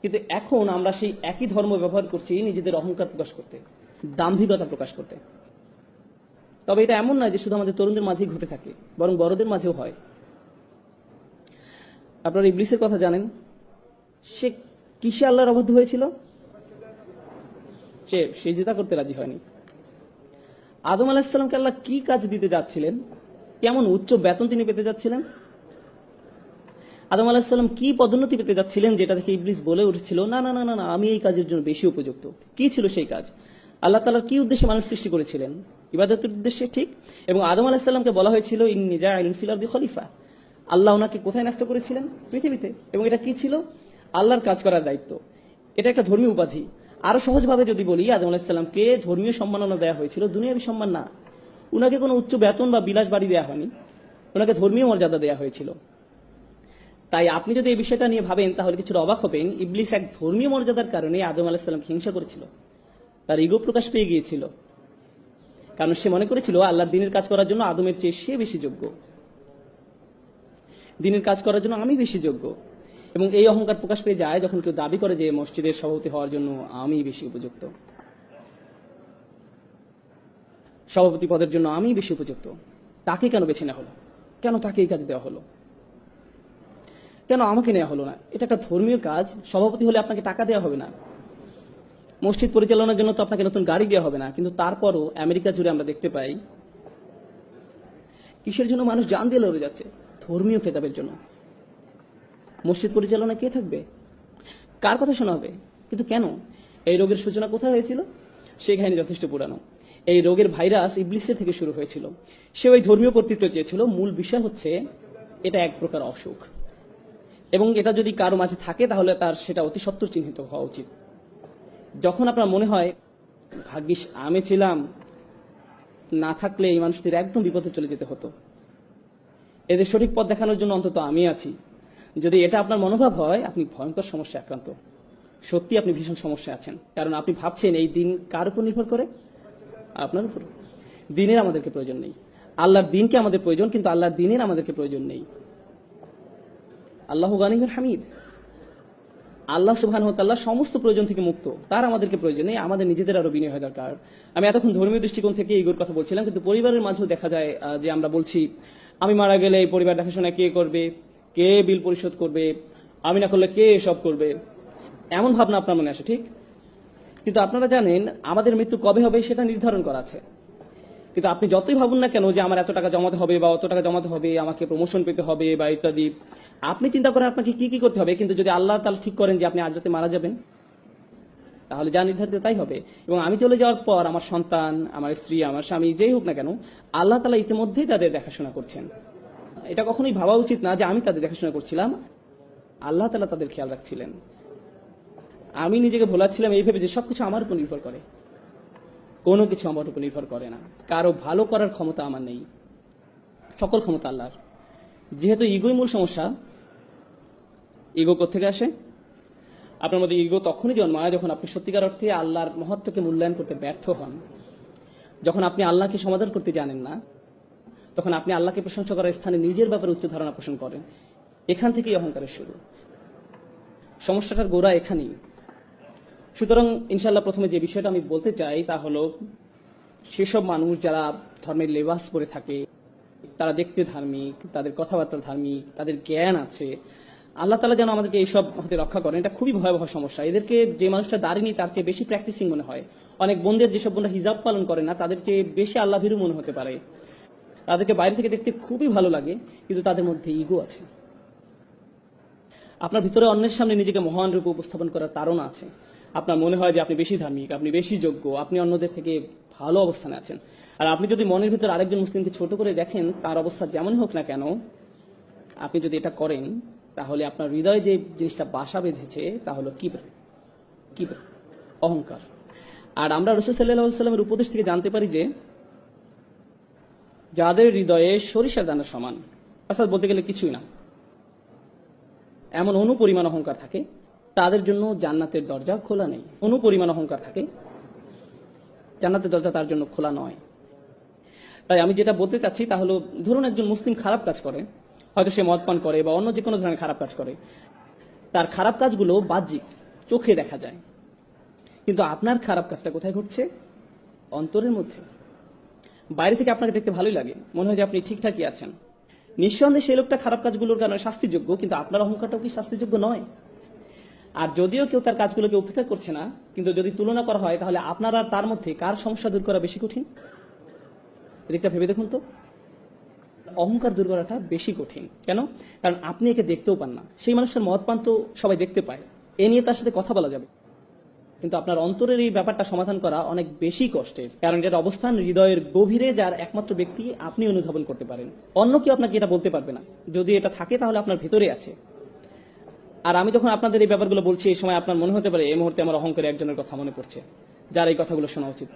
B: কিন্তু এখন আমরা সেই একই ধর্ম ব্যবহার করছি নিজেদের অহংকার প্রকাশ করতে, দাম্ভিকতা প্রকাশ করতে। তবে এটা এমন নয় যে শুধু আমাদের তরুণদের মাঝেই ঘটে থাকে, বরং বড়দের মাঝেও হয়। আপনারা ইবলিসের কথা জানেন, সে কিসে আল্লাহর অবাধ্য হয়েছিল? সে সিজদা করতে রাজি হয়নি। আদম আলাইহিস সালামকে আল্লাহ কি কাজ দিতে যাচ্ছিলেন কেমন উচ্চ বেতন তিনি পেতে যাচ্ছিলেন? আদম আলাহিসাল্লাম কি পদোন্নতি পেতে যাচ্ছিলেন, যেটা দেখে ইবলিস বলে উঠেছিল, না না না না না, আমি এই কাজের জন্য বেশি উপযুক্ত। কি ছিল সেই কাজ? আল্লাহ তাআলা কি উদ্দেশ্যে মানুষ সৃষ্টি করেছিলেন? ইবাদতের উদ্দেশ্যে, ঠিক। এবং আদম আলাহিসাল্লামকে বলা হয়েছিল ইন্নী জাইলুন ফিল আরদি খলিফা। আল্লাহ ওনাকে কোথায় ন্যস্ত করেছিলেন? পৃথিবীতে। এবং এটা কি ছিল? আল্লাহর কাজ করার দায়িত্ব। এটা একটা ধর্মীয় উপাধি। আরো সহজভাবে যদি বলি, আদম আলাহিসাল্লামকে ধর্মীয় সম্মাননা দেওয়া হয়েছিল, দুনিয়াবী সম্মান না। উনাকে কোনো উচ্চ বেতন বা বিলাস বাড়ি দেওয়া হয়নি, ওনাকে ধর্মীয় মর্যাদা দেওয়া হয়েছিল। তাই আপনি যদি এই বিষয়টা নিয়ে ভাবেন তাহলে কিছুটা অবাক হবেন। ইবলিস এক ধর্মীয় মর্যাদার কারণে আদম আলাহিসাল্লামকে হিংসা করেছিল, তার ইগো প্রকাশ পেয়ে গিয়েছিল। কারণ সে মনে করেছিল আল্লাহর দিনের কাজ করার জন্য আদমের চেয়ে সে বেশি যোগ্য, দিনের কাজ করার জন্য আমি বেশি যোগ্য। এবং এই অহংকার প্রকাশ পেয়ে যায় যখন কেউ দাবি করে যে মসজিদের সভাপতি হওয়ার জন্য আমি বেশি উপযুক্ত, সভাপতি পদের জন্য আমি বেশি উপযুক্ত। তাকে কেন বেছে নেওয়া হলো? কেন তাকে এই কাজ দেওয়া হলো? কেন আমাকে নেওয়া হলো না? এটা একটা ধর্মীয় কাজ। সভাপতি হলে আপনাকে টাকা দেওয়া হবে না, মসজিদ পরিচালনার জন্য তো আপনাকে নতুন গাড়ি দেওয়া হবে না। কিন্তু তারপরও আমেরিকা জুড়ে আমরা দেখতে পাই কিসের জন্য মানুষ জান দিয়ে লড়ে যাচ্ছে? ধর্মীয় খেতাবের জন্য। মসজিদ পরিচালনা কে থাকবে? কার কথা শোনা হবে? কিন্তু কেন? এই রোগের সূচনা কোথায় হয়েছিল? সেই কাহিনী যথেষ্ট পুরানো। এই রোগের ভাইরাস ইবলিসের থেকে শুরু হয়েছিল। সে ওই ধর্মীয় কর্তৃত্ব চেয়েছিল। মূল বিষয় হচ্ছে এটা এক প্রকার অসুখ, এবং এটা যদি কারো মাঝে থাকে তাহলে তার সেটা অতি সত্বর চিহ্নিত হওয়া উচিত। যখন আপনার মনে হয় ভাগ্যিস আমি ছিলাম, না থাকলে এই মানুষটির একদম বিপদে চলে যেতে হতো, এদের সঠিক পথ দেখানোর জন্য অন্তত আমি আছি, যদি এটা আপনার মনোভাব হয়, আপনি ভয়ঙ্কর সমস্যা আক্রান্ত। সত্যি আপনি ভীষণ সমস্যা আছেন। কারণ আপনি ভাবছেন এই দিন কার উপর নির্ভর করে? আপনার উপর। দিনের আমাদেরকে প্রয়োজন নেই। আল্লাহর দিনকে আমাদের প্রয়োজন, কিন্তু আল্লাহর দিনের আমাদেরকে প্রয়োজন নেই। আল্লাহু গানিয়ুন হামিদ। আল্লাহ সুবহানাহু ওয়া তাআলা সমস্ত প্রয়োজন থেকে মুক্ত, তার আমাদেরকে প্রয়োজন নেই। আমাদের নিজেদের আরো বিনয় হওয়া দরকার। আমি এতক্ষণ ধর্মীয় দৃষ্টিকোণ থেকে ইগোর কথা বলছিলাম, কিন্তু পরিবারের মাঝেও দেখা যায় যে আমরা বলছি আমি মারা গেলে এই পরিবার দেখাশোনা কে করবে, কে বিল পরিশোধ করবে, আমি না করলে কে এসব করবে, এমন ভাবনা আপনার মনে আসে, ঠিক। কিন্তু আপনারা জানেন আমাদের মৃত্যু কবে হবে সেটা নির্ধারণ করা আছে। কিন্তু আপনি যতই ভাবুন না কেন যে আমার এত টাকা জমাতে হবে বা অত টাকা জমাতে হবে, আমাকে প্রমোশন পেতে হবে বা ইত্যাদি, আপনি চিন্তা করেন আপনাকে কি কি করতে হবে। কিন্তু যদি আল্লাহ তাআলা ঠিক করেন যে আপনি আজ রাতে মারা যাবেন, তাহলে যা নির্ধারিত তাই হবে। এবং আমি চলে যাওয়ার পর আমার সন্তান, আমার স্ত্রী, আমার স্বামী, যেই হোক না কেন, আল্লাহ তাআলা ইতিমধ্যেই তাদের দেখাশোনা করছেন। এটা কখনোই ভাবা উচিত না যে আমি তাদের দেখাশোনা করছিলাম, আল্লাহ তাআলা তাদের খেয়াল রাখছিলেন। আমি নিজেকে ভোলাচ্ছিলাম এই ভেবে যে সবকিছু আমার উপর নির্ভর করে। কোনো কিছু আমার উপর নির্ভর করে না। কারো ভালো করার ক্ষমতা আমার নেই, সকল ক্ষমতা আল্লাহর। যেহেতু ইগোই মূল সমস্যা, ইগো কোত্থেকে আসে? আপনার মধ্যে ইগো তখনই জন্মায় যখন আপনি সত্যিকার অর্থে আল্লাহর মহত্বকে মূল্যায়ন করতে ব্যর্থ হন, যখন আপনি আল্লাহকে সমাদর করতে জানেন না, তখন আপনি আল্লাহকে প্রশংসা করার স্থানে নিজের ব্যাপারে উচ্চ ধারণা পোষণ করেন। এখান থেকেই অহংকারের শুরু। সমস্যাটার গোড়া এখানেই। সুতরাং ইনশাআল্লাহ প্রথমে যে বিষয়টা আমি বলতে চাই তা হলো, সেসব মানুষ যারা ধর্মের লেবাস পরে থাকে, তারা দেখতে ধার্মিক, তাদের কথাবার্তা ধার্মিক, তাদের জ্ঞান আছে, আল্লাহ তাআলা যেন আমাদেরকে এইসব হতে রক্ষা করেন। এটা খুবই ভয়াবহ সমস্যা। এদেরকে যে মানুষটা দাঁড়িয়ে তার চেয়ে বেশি প্র্যাকটিসিং মনে হয়। অনেক বোনদের, যেসব বোনরা হিজাব পালন করে না, তাদের চেয়ে বেশি আল্লাহ ভীরু মনে হতে পারে। তাদেরকে বাইরে থেকে দেখতে খুবই ভালো লাগে, কিন্তু তাদের মধ্যে ইগো আছে। আপনার ভিতরে অন্যের সামনে নিজেকে মহান রূপে উপস্থাপন করার তাড়না আছে। আপনার মনে হয় যে আপনি বেশি ধার্মিক, আপনি বেশি যোগ্য, আপনি অন্যদের থেকে ভালো অবস্থানে আছেন। আর আপনি যদি মনের ভিতরে আরেকজন মুসলিমকে ছোট করে দেখেন, তার অবস্থা যেমনই হোক না কেন, আপনি যদি এটা করেন, তাহলে আপনার হৃদয়ে যে জিনিসটা বাসা বেঁধেছে তা হলো কিবর, অহংকার। আর আমরা রাসূল সাল্লাল্লাহু আলাইহি ওয়াসাল্লামের উপদেশ থেকে জানতে পারি যে যাদের হৃদয়ে সরিষার দানার সমান, অর্থাৎ বলতে গেলে কিছুই না, এমন অনুপরিমাণ অহংকার থাকে, তাদের জন্য জান্নাতের দরজা খোলা নেই। অনুপরিমাণ অহংকার থাকে, জান্নাতের দরজা তার জন্য খোলা নয়। তাই আমি যেটা বলতে চাচ্ছি তা হলো, ধরুন একজন মুসলিম খারাপ কাজ করে, হয়তো সে মদ পান করে বা অন্য যে কোনো ধরনের খারাপ কাজ করে, তার খারাপ কাজগুলো বাহ্যিক, চোখে দেখা যায়। কিন্তু আপনার খারাপ কাজটা কোথায় ঘটছে? অন্তরের মধ্যে। বাইরে থেকে আপনাকে দেখতে ভালোই লাগে, মনে হয় যে আপনি ঠিকঠাকই আছেন। নিঃসন্দেহে সেই লোকটা খারাপ কাজগুলোর কারণে শাস্তিযোগ্য, কিন্তু আপনার অহংকারটাও কি শাস্তিযোগ্য নয়? আর যদিও কেউ তার কাজগুলোকে উপেক্ষা করছে না, কিন্তু যদি তুলনা করা হয় তাহলে আপনার আর তার মধ্যে কার সমস্যা দূর করা বেশি কঠিন? এদিকটা ভেবে দেখুন তো। অহংকার দূর করাটা বেশি কঠিন। কেন? কারণ আপনি একে দেখতেও পান না, সেই মানুষটার মদ পান তো সবাই দেখতে পায়, এ নিয়ে তার সাথে কথা বলা যাবে, কিন্তু আপনার অন্তরের এই ব্যাপারটা সমাধান করা অনেক বেশি কষ্টের, কারণ এটার অবস্থান হৃদয়ের গভীরে, যার একমাত্র ব্যক্তি আপনি অনুধাবন করতে পারেন। অন্য কেউ আপনাকে এটা বলতে পারবে না। যদি এটা থাকে তাহলে আপনার ভেতরে আছে। আর আমি যখন আপনাদের এই ব্যাপারগুলো বলছি, এই সময় আপনার মনে হতে পারে এই মুহূর্তে আমার অহংকারী একজনের কথা মনে পড়ছে, যার এই কথাগুলো শোনা উচিত।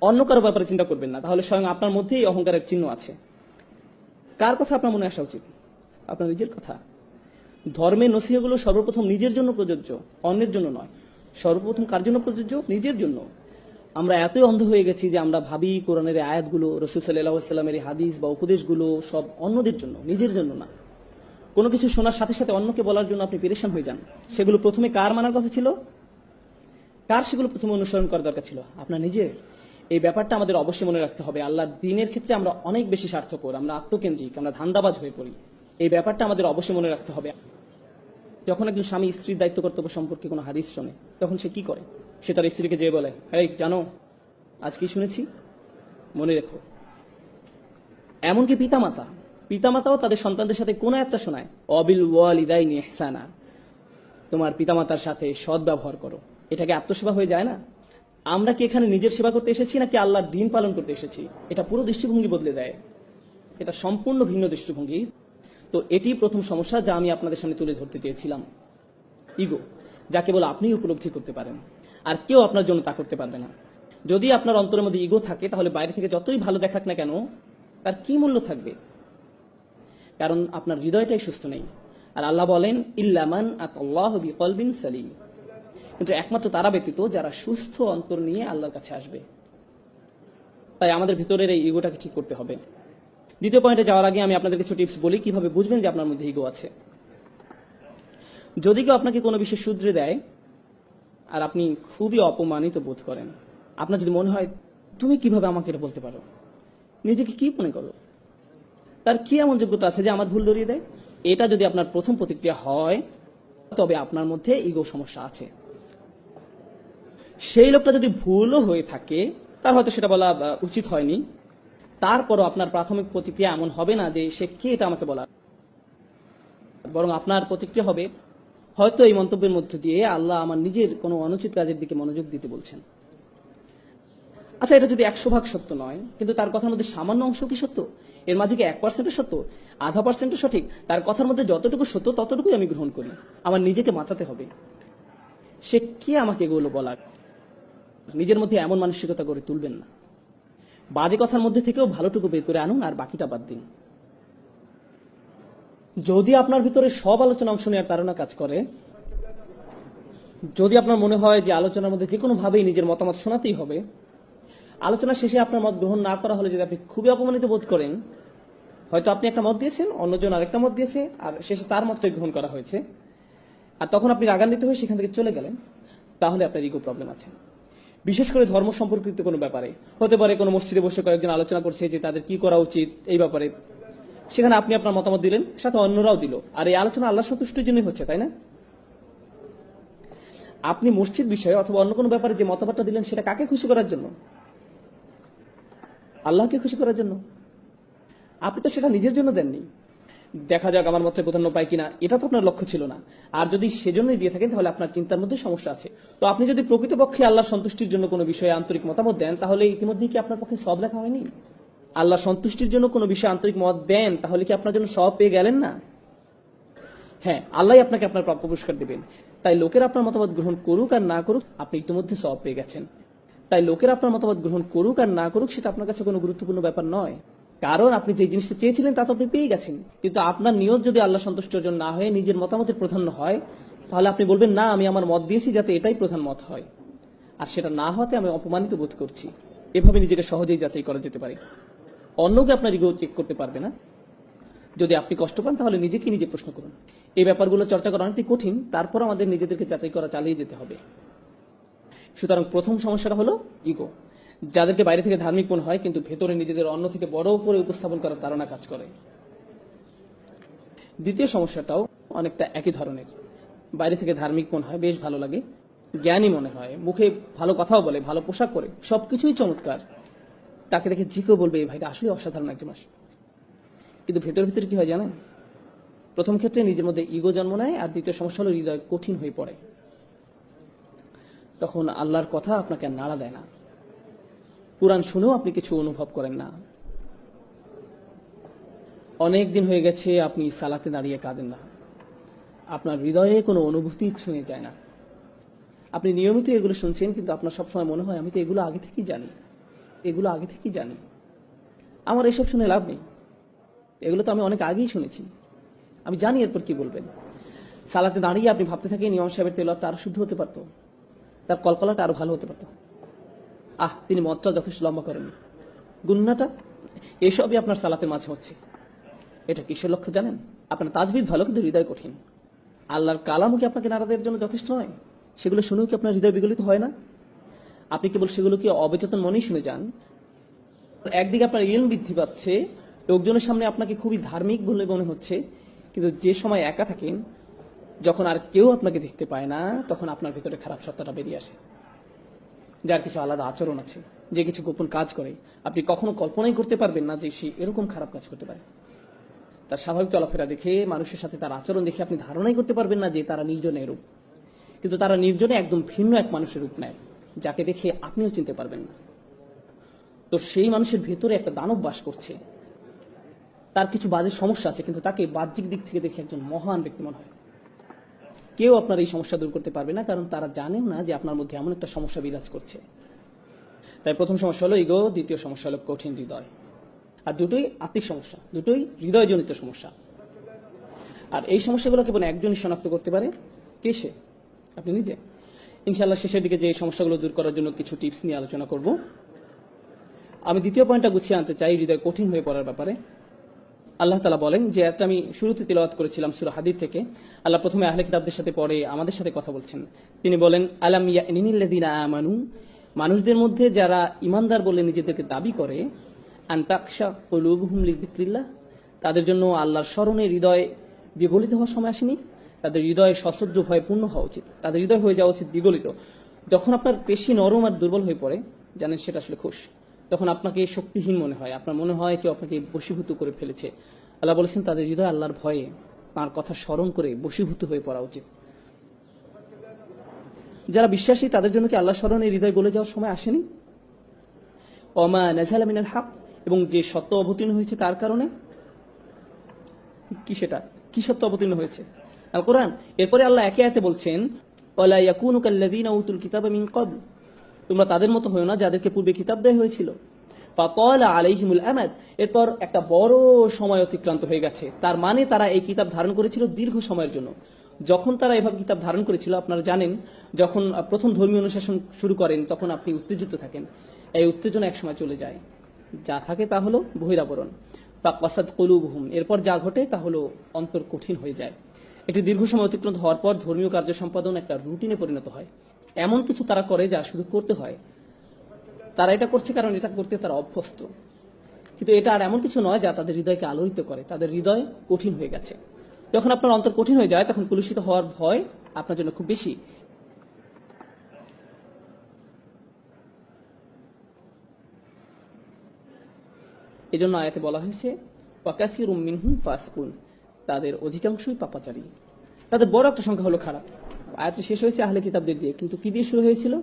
B: অন্য কারো ব্যাপারে চিন্তা করবেন না, তাহলে স্বয়ং আপনার মধ্যেই অহংকারের চিহ্ন আছে। কার কথা আপনার মনে আসা উচিত? আপনার নিজের কথা। ধর্মের নসিহতগুলো সর্বপ্রথম নিজের জন্য প্রযোজ্য, অন্যের জন্য নয়। সর্বপ্রথম কার জন্য প্রযোজ্য? নিজের জন্য। আমরা এতই অন্ধ হয়ে গেছি যে আমরা ভাবি কোরআনের আয়াতগুলো, রাসূল সাল্লাল্লাহু আলাইহি ওয়াসাল্লামের হাদিস বা উপদেশগুলো সব অন্যদের জন্য, নিজের জন্য না। কোনো কিছু শোনার সাথে সাথে অন্যকে বলার জন্য আপনি পেরেশান হয়ে যান। সেগুলো প্রথমে কার মানার কথা ছিল? কার সেগুলো প্রথমে অনুসরণ করা দরকার ছিল? আপনার নিজের। এই ব্যাপারটা আমাদের অবশ্যই মনে রাখতে হবে। আল্লাহর দ্বীনের ক্ষেত্রে আমরা অনেক বেশি স্বার্থপর, আমরা আত্মকেন্দ্রিক, আমরা ধান্দাবাজ হয়ে পড়ি। এই ব্যাপারটা আমাদের অবশ্যই মনে রাখতে হবে। যখন একজন স্বামী স্ত্রীর দায়িত্ব কর্তব্য সম্পর্কে কোনো হাদিস শোনে, তখন সে কি করে? সে তার স্ত্রীকে যেয়ে বলে, এই জানো আজ কি শুনেছি, মনে রেখো। এমনকি পিতামাতাও তাদের সন্তানদের সাথে কোন একটা শোনায়, অবিল ওয়ালিদাইনি ইহসানা, তোমার পিতামাতার সাথে সৎ ব্যবহার করো। এটাকে আত্মসেবা হয়ে যায় না? আমরা কি এখানে নিজের সেবা করতে এসেছি নাকি আল্লাহর দ্বীন পালন করতে এসেছি? এটা পুরো দৃষ্টিভঙ্গি বদলে দেয়। এটা সম্পূর্ণ ভিন্ন দৃষ্টিভঙ্গি। তো এটি প্রথম সমস্যা যা আমি আপনাদের সামনে তুলে ধরতে চেয়েছিলাম। ইগো, যা কেবল আপনি উপলব্ধি করতে পারেন, আর কেউ আপনার জন্য তা করতে পারবে না। যদি আপনার অন্তরের মধ্যে ইগো থাকে, তাহলে বাইরে থেকে যতই ভালো দেখাক না কেন, তার কি মূল্য থাকবে? কারণ আপনার হৃদয়টাই সুস্থ নেই। আর আল্লাহ বলেন, ইল্লামান আতাল্লাহু বিকলবিন সালিম, কিন্তু একমাত্র তারা ব্যতীত যারা সুস্থ অন্তর নিয়ে আল্লাহর কাছে আসবে। তাই আমাদের ভিতরের এই ইগোটাকে ঠিক করতে হবে। দ্বিতীয় পয়েন্টে যাওয়ার আগে আমি আপনাদের কিছু টিপস বলি কিভাবে বুঝবেন যে আপনার মধ্যে ইগো আছে। যদি কেউ আপনাকে কোনো বিষয়ে শুধরে দেয় আর আপনি খুবই অপমানিত বোধ করেন, আপনার যদি মনে হয় তুমি কিভাবে আমাকে এটা বলতে পারো, নিজেকে কি মনে করো, তার কি এমন যোগ্যতা আছে যে আমার ভুল ধরিয়ে দেয়? এটা যদি আপনার প্রথম প্রতিক্রিয়া হয়, তবে আপনার মধ্যে ইগো সমস্যা আছে। সেই লোকটা যদি ভুলও হয়ে থাকে, তার হয়তো সেটা বলা উচিত হয়নি, তারপরও আপনার প্রাথমিক প্রতিক্রিয়া এমন হবে না যে সে কে এটা আমাকে বলা, বরং আপনার প্রতিক্রিয়া হবে, হয়তো এই মন্তব্যের মধ্যে দিয়ে আল্লাহ আমার নিজের কোনো অনুচিত কাজের দিকে মনোযোগ দিতে বলছেন। আচ্ছা, এটা যদি 100% সত্য নয়, কিন্তু তার কথার মধ্যে সামান্য অংশ কি সত্য? এর মাঝে কি 1% সত্য, 0.5% সঠিক? তার কথার মধ্যে যতটুকু সত্য ততটুকুই আমি গ্রহণ করি। আমার নিজেকে বাঁচাতে হবে। সে কে আমাকে এগুলো বলার? নিজের মধ্যে এমন মানসিকতা গড়ে তুলবেন না। বাজে কথার মধ্যে থেকেও ভালোটুকু বের করে আনুন, আর বাকিটা বাদ দিন। যদি আপনার ভিতরে সব আলোচনা অংশ নেওয়ার তাড়না কাজ করে, যদি আপনার মনে হয় যে আলোচনার মধ্যে যে কোনো ভাবেই নিজের মতামত শোনাতেই হবে, আলোচনা শেষে আপনার মত গ্রহণ না করা হলে যদি আপনি খুবই অপমানিত বোধ করেন, হয়তো আপনি একটা মত দিয়েছেন, অন্যজন আরেকটা মত দিয়েছে, আর শেষে তার মতটাই গ্রহণ করা হয়েছে, আর তখন আপনি রাগান্বিত হয়ে সেখান থেকে চলে গেলেন, তাহলে আপনার ইগো প্রবলেম আছে। বিশেষ করে ধর্ম সম্পর্কিত কোনো ব্যাপারে হতে পারে, কোনো মসজিদে বসে কয়েকজন আলোচনা করছে যে তাদের কি করা উচিত এই ব্যাপারে, সেখানে আপনি আপনার মতামত দিলেন, সাথে অন্যরাও দিল, আর এই আলোচনা আল্লাহ সন্তুষ্টির জন্যই হচ্ছে, তাই না? আপনি মসজিদ বিষয়ে অথবা অন্য কোনো ব্যাপারে যে মতামতটা দিলেন, সেটা কাকে খুশি করার জন্য? আল্লাহকে খুশি করার জন্য। আপনি তো সেটা নিজের জন্য দেননি। দেখা যাক আমার মতে প্রাধান্য পায় কিনা, এটা তো আপনার লক্ষ্য ছিল না। আর যদি সেজন্যই দিয়ে থাকেন, তাহলে আপনার চিন্তার মধ্যে সমস্যা আছে। তো আপনি যদি প্রকৃতপক্ষে আল্লাহর সন্তুষ্টির জন্য কোনো বিষয়ে আন্তরিক মতামত দেন, তাহলে ইতিমধ্যেই কি আপনার পক্ষে সওয়াব লেখা হয়নি? আল্লাহ সন্তুষ্টির জন্য কোনো বিষয়ে আন্তরিক মত দেন, তাহলে কি আপনার জন্য সওয়াব পেয়ে গেলেন না? হ্যাঁ, আল্লাহ আপনাকে আপনার প্রাপ্য পুরস্কার দেবেন। তাই লোকের আপনার মতামত গ্রহণ করুক আর না করুক, আপনি ইতিমধ্যে সওয়াব পেয়ে গেছেন। তাই লোকের আপনার মতামত গ্রহণ করুক আর না করুক, সেটা আপনার কাছে কোনো গুরুত্বপূর্ণ ব্যাপার নয়। কারণ আপনি যে জিনিসটা চেয়েছিলেন তা তো আপনি পেয়ে গেছেন। কিন্তু আপনার নিয়ত যদি আল্লাহ সন্তুষ্ট অর্জন না হয়ে নিজের মতামতের প্রাধান্য হয়, তাহলে আপনি বলবেন, না, আমি আমার মত দিয়েছি যাতে এটাই প্রধান মত হয়, আর সেটা না হতে আমি অপমানিত বোধ করছি। এভাবে নিজেকে সহজেই যাচাই করা যেতে পারে। অন্যকে আপনার ইগো চেক করতে পারবে না। যদি আপনি কষ্ট পান, তাহলে নিজেকে নিজে প্রশ্ন করুন। এই ব্যাপারগুলো চর্চা করা অনেকটাই কঠিন, তারপর আমাদের নিজেদেরকে যাচাই করা চালিয়ে যেতে হবে। সুতরাং প্রথম সমস্যাটা হলো ইগো, যাদেরকে বাইরে থেকে ধার্মিক মনে হয়, কিন্তু ভেতরে নিজেদের অন্য থেকে বড় করে উপস্থাপন করার ধারণা কাজ করে। দ্বিতীয় সমস্যাটাও অনেকটা একই ধরনের। বাইরে থেকে ধার্মিক মনে হয়, বেশ ভালো লাগে, জ্ঞানী মনে হয়, মুখে ভালো কথাও বলে, ভালো পোশাক পরে, সবকিছুই চমৎকার। তাকে দেখে যে কেউ বলবে, এই ভাইটা আসলে অসাধারণ একজন মানুষ। কিন্তু ভেতর ভিতরে কি হয় জানেন? প্রথম ক্ষেত্রে নিজের মধ্যে ইগো জন্ম নেয়, আর দ্বিতীয় সমস্যা হলো হৃদয় কঠিন হয়ে পড়ে। তখন আল্লাহর কথা আপনাকে আর নাড়া দেয় না, কোরআন শুনেও আপনি কিছু অনুভব করেন না। অনেক দিন হয়ে গেছে আপনি সালাতে দাঁড়িয়ে কাঁদেন না, আপনার হৃদয়ে কোনো অনুভূতি ছুঁয়ে যায় না। আপনি নিয়মিত এগুলো শুনছেন, কিন্তু আপনার সবসময় মনে হয় আমি তো এগুলো আগে থেকেই জানি, আমার এসব শুনে লাভ নেই, এগুলো তো আমি অনেক আগেই শুনেছি, আমি জানি এরপর কি বলবেন। সালাতে দাঁড়িয়ে আপনি ভাবতে থাকেন ইমাম সাহেবের তেলাওয়াতটা আরো শুদ্ধ হতে পারতো, তার কলকলাটা আরো ভালো হতে পারতো, তিনি মতটা যথেষ্ট লম্বা করেননি, গুন্নাটা, এসবই আপনার সালাতের মাঝে হচ্ছে। এটা কিসের লক্ষ্য জানেন? আপনার তাজবিদ ভালো, কিন্তু হৃদয় কঠিন। আল্লাহর কালামও কি আপনাকে নাড়া দেওয়ার জন্য যথেষ্ট নয়? সেগুলো শুনেও কি আপনার হৃদয় বিগলিত হয় না? আপনি কেবল সেগুলো কি অবচেতন মনেই শুনে যান? একদিকে আপনার ইলম বৃদ্ধি পাচ্ছে, লোকজনের সামনে আপনাকে খুবই ধার্মিক বলে মনে হচ্ছে, কিন্তু যে সময় একা থাকেন, যখন আর কেউ আপনাকে দেখতে পায় না, তখন আপনার ভিতরে খারাপ সত্তাটা বেরিয়ে আসে, যার কিছু আলাদা আচরণ আছে, যে কিছু গোপন কাজ করে, আপনি কখনো কল্পনাই করতে পারবেন না যে সে এরকম খারাপ কাজ করতে পারে। তার স্বাভাবিক চলাফেরা দেখে, মানুষের সাথে তার আচরণ দেখে আপনি ধারণাই করতে পারবেন না যে তারা নির্জনে এরূপ, কিন্তু তারা নির্জনে একদম ভিন্ন এক মানুষের রূপ নেয়, যাকে দেখে আপনিও চিনতে পারবেন না। তো সেই মানুষের ভেতরে একটা দানব বাস করছে, তার কিছু বাজে সমস্যা আছে, কিন্তু তাকে বাহ্যিক দিক থেকে দেখে একজন মহান ব্যক্তি মনে হয়। কেউ আপনার এই সমস্যা দূর করতে পারবে না, কারণ তারা জানেও না যে আপনার মধ্যে এমন একটা সমস্যা বিরাজ করছে। তাই প্রথম সমস্যা হলো ইগো, দ্বিতীয় সমস্যা হলো কঠিন হৃদয়। আর দুটোই আত্মিক সমস্যা, দুটোই হৃদয়জনিত সমস্যা। আর এই সমস্যাগুলো কেবল একজনই শনাক্ত করতে পারে। কে সে? আপনি নিজে। ইনশাআল্লাহ শেষের দিকে যে এই সমস্যাগুলো দূর করার জন্য কিছু টিপস নিয়ে আলোচনা করব। আমি দ্বিতীয় পয়েন্টটা গুছিয়ে আনতে চাই, হৃদয় কঠিন হয়ে পড়ার ব্যাপারে। আল্লাহ তাআলা বলেন, যে একটা আমি শুরুতে তিলাওয়াত করেছিলাম সূরা হাদীদ থেকে, আল্লাহ প্রথমে আহলে কিতাবদের সাথে পরে আমাদের সাথে কথা বলছেন। তিনি বলেন, আলাম ইয়ানিল্লাযিনা আমানু, মানুষদের মধ্যে যারা ইমানদার বলে নিজেদেরকে দাবি করে, আন তাকশা কুলুবুহুম লিযিকরিল্লাহ, তাদের জন্য আল্লাহর স্মরণে হৃদয় বিগলিত হওয়ার সময় আসেনি? তাদের হৃদয় সশ্রদ্ধ ভয়ে পূর্ণ হওয়া উচিত, তাদের হৃদয় হয়ে যাওয়া উচিত বিগলিত। যখন আপনার পেশি নরম আর দুর্বল হয়ে পড়ে, জানেন সেটা আসলে খুশ, তখন আপনাকে শক্তিহীন মনে হয়, আপনার মনে হয় কেউ আপনাকে বশীভূত করে ফেলেছে। আল্লাহ বলেছেন তাদের হৃদয় আল্লাহর ভয়ে, তাঁর কথা স্মরণ করে বশীভূত হয়ে পড়া উচিত। যারা বিশ্বাসী তাদের জন্য কি আল্লাহ স্মরণে হৃদয় গলে যাওয়ার সময় আসেনি? ওমা নাযালা মিনাল হক, এবং যে সত্য অবতীর্ণ হয়েছে তার কারণে। কি সেটা? কি সত্য অবতীর্ণ হয়েছে? আল কোরআন। এরপরে আল্লাহ একে একে বলছেন, ওয়ালা ইয়াকুনু কাল্লাযীনা উতুল কিতাবা মিন ক্বাবল, তোমরা তাদের মতো হয়ো না যাদেরকে পূর্বে কিতাব দেওয়া হয়েছিল। ফাতালা আলাইহিমুল আমাদ, এরপর একটা বড় সময় অতিক্রান্ত হয়ে গেছে, তার মানে তারা এই কিতাব ধারণ করেছিল দীর্ঘ সময়ের জন্য। যখন তারা এভাবে কিতাব ধারণ করেছিল, আপনারা জানেন যখন প্রথম ধর্মীয় অনুশাসন শুরু করেন তখন আপনি উত্তেজিত থাকেন, এই উত্তেজনা একসময় চলে যায়, যা থাকে তা হলো বহিরাবরণ। ফাকাসাদ কুলুবুহুম, এরপর যা ঘটে তা হলো অন্তর কঠিন হয়ে যায়। একটি দীর্ঘ সময় অতিক্রান্ত হওয়ার পর ধর্মীয় কার্য সম্পাদন একটা রুটিনে পরিণত হয়। এমন কিছু তারা করে যা শুধু করতে হয়, তারা এটা করছে কারণ এটা করতে তারা অভ্যস্ত, কিন্তু এটা আর এমন কিছু নয় যা তাদের হৃদয়কে আলোড়িত করে। তাদের হৃদয় কঠিন হয়ে গেছে। যখন আপনার অন্তর কঠিন হয়ে যায়, তখন কলুষিত হওয়ার ভয় আপনার জন্য খুব বেশি। এজন্য আয়াতে বলা হয়েছে, ওয়াকাসিরুম মিনহুম ফাসিকুন, তাদের অধিকাংশই পাপাচারী, তাদের বড় একটা সংখ্যা হলো খারাপ। আয়াত শেষ হয়েছে আহলে কিতাবদের দিয়ে, কিন্তু কি দিয়ে শুরু হয়েছিল?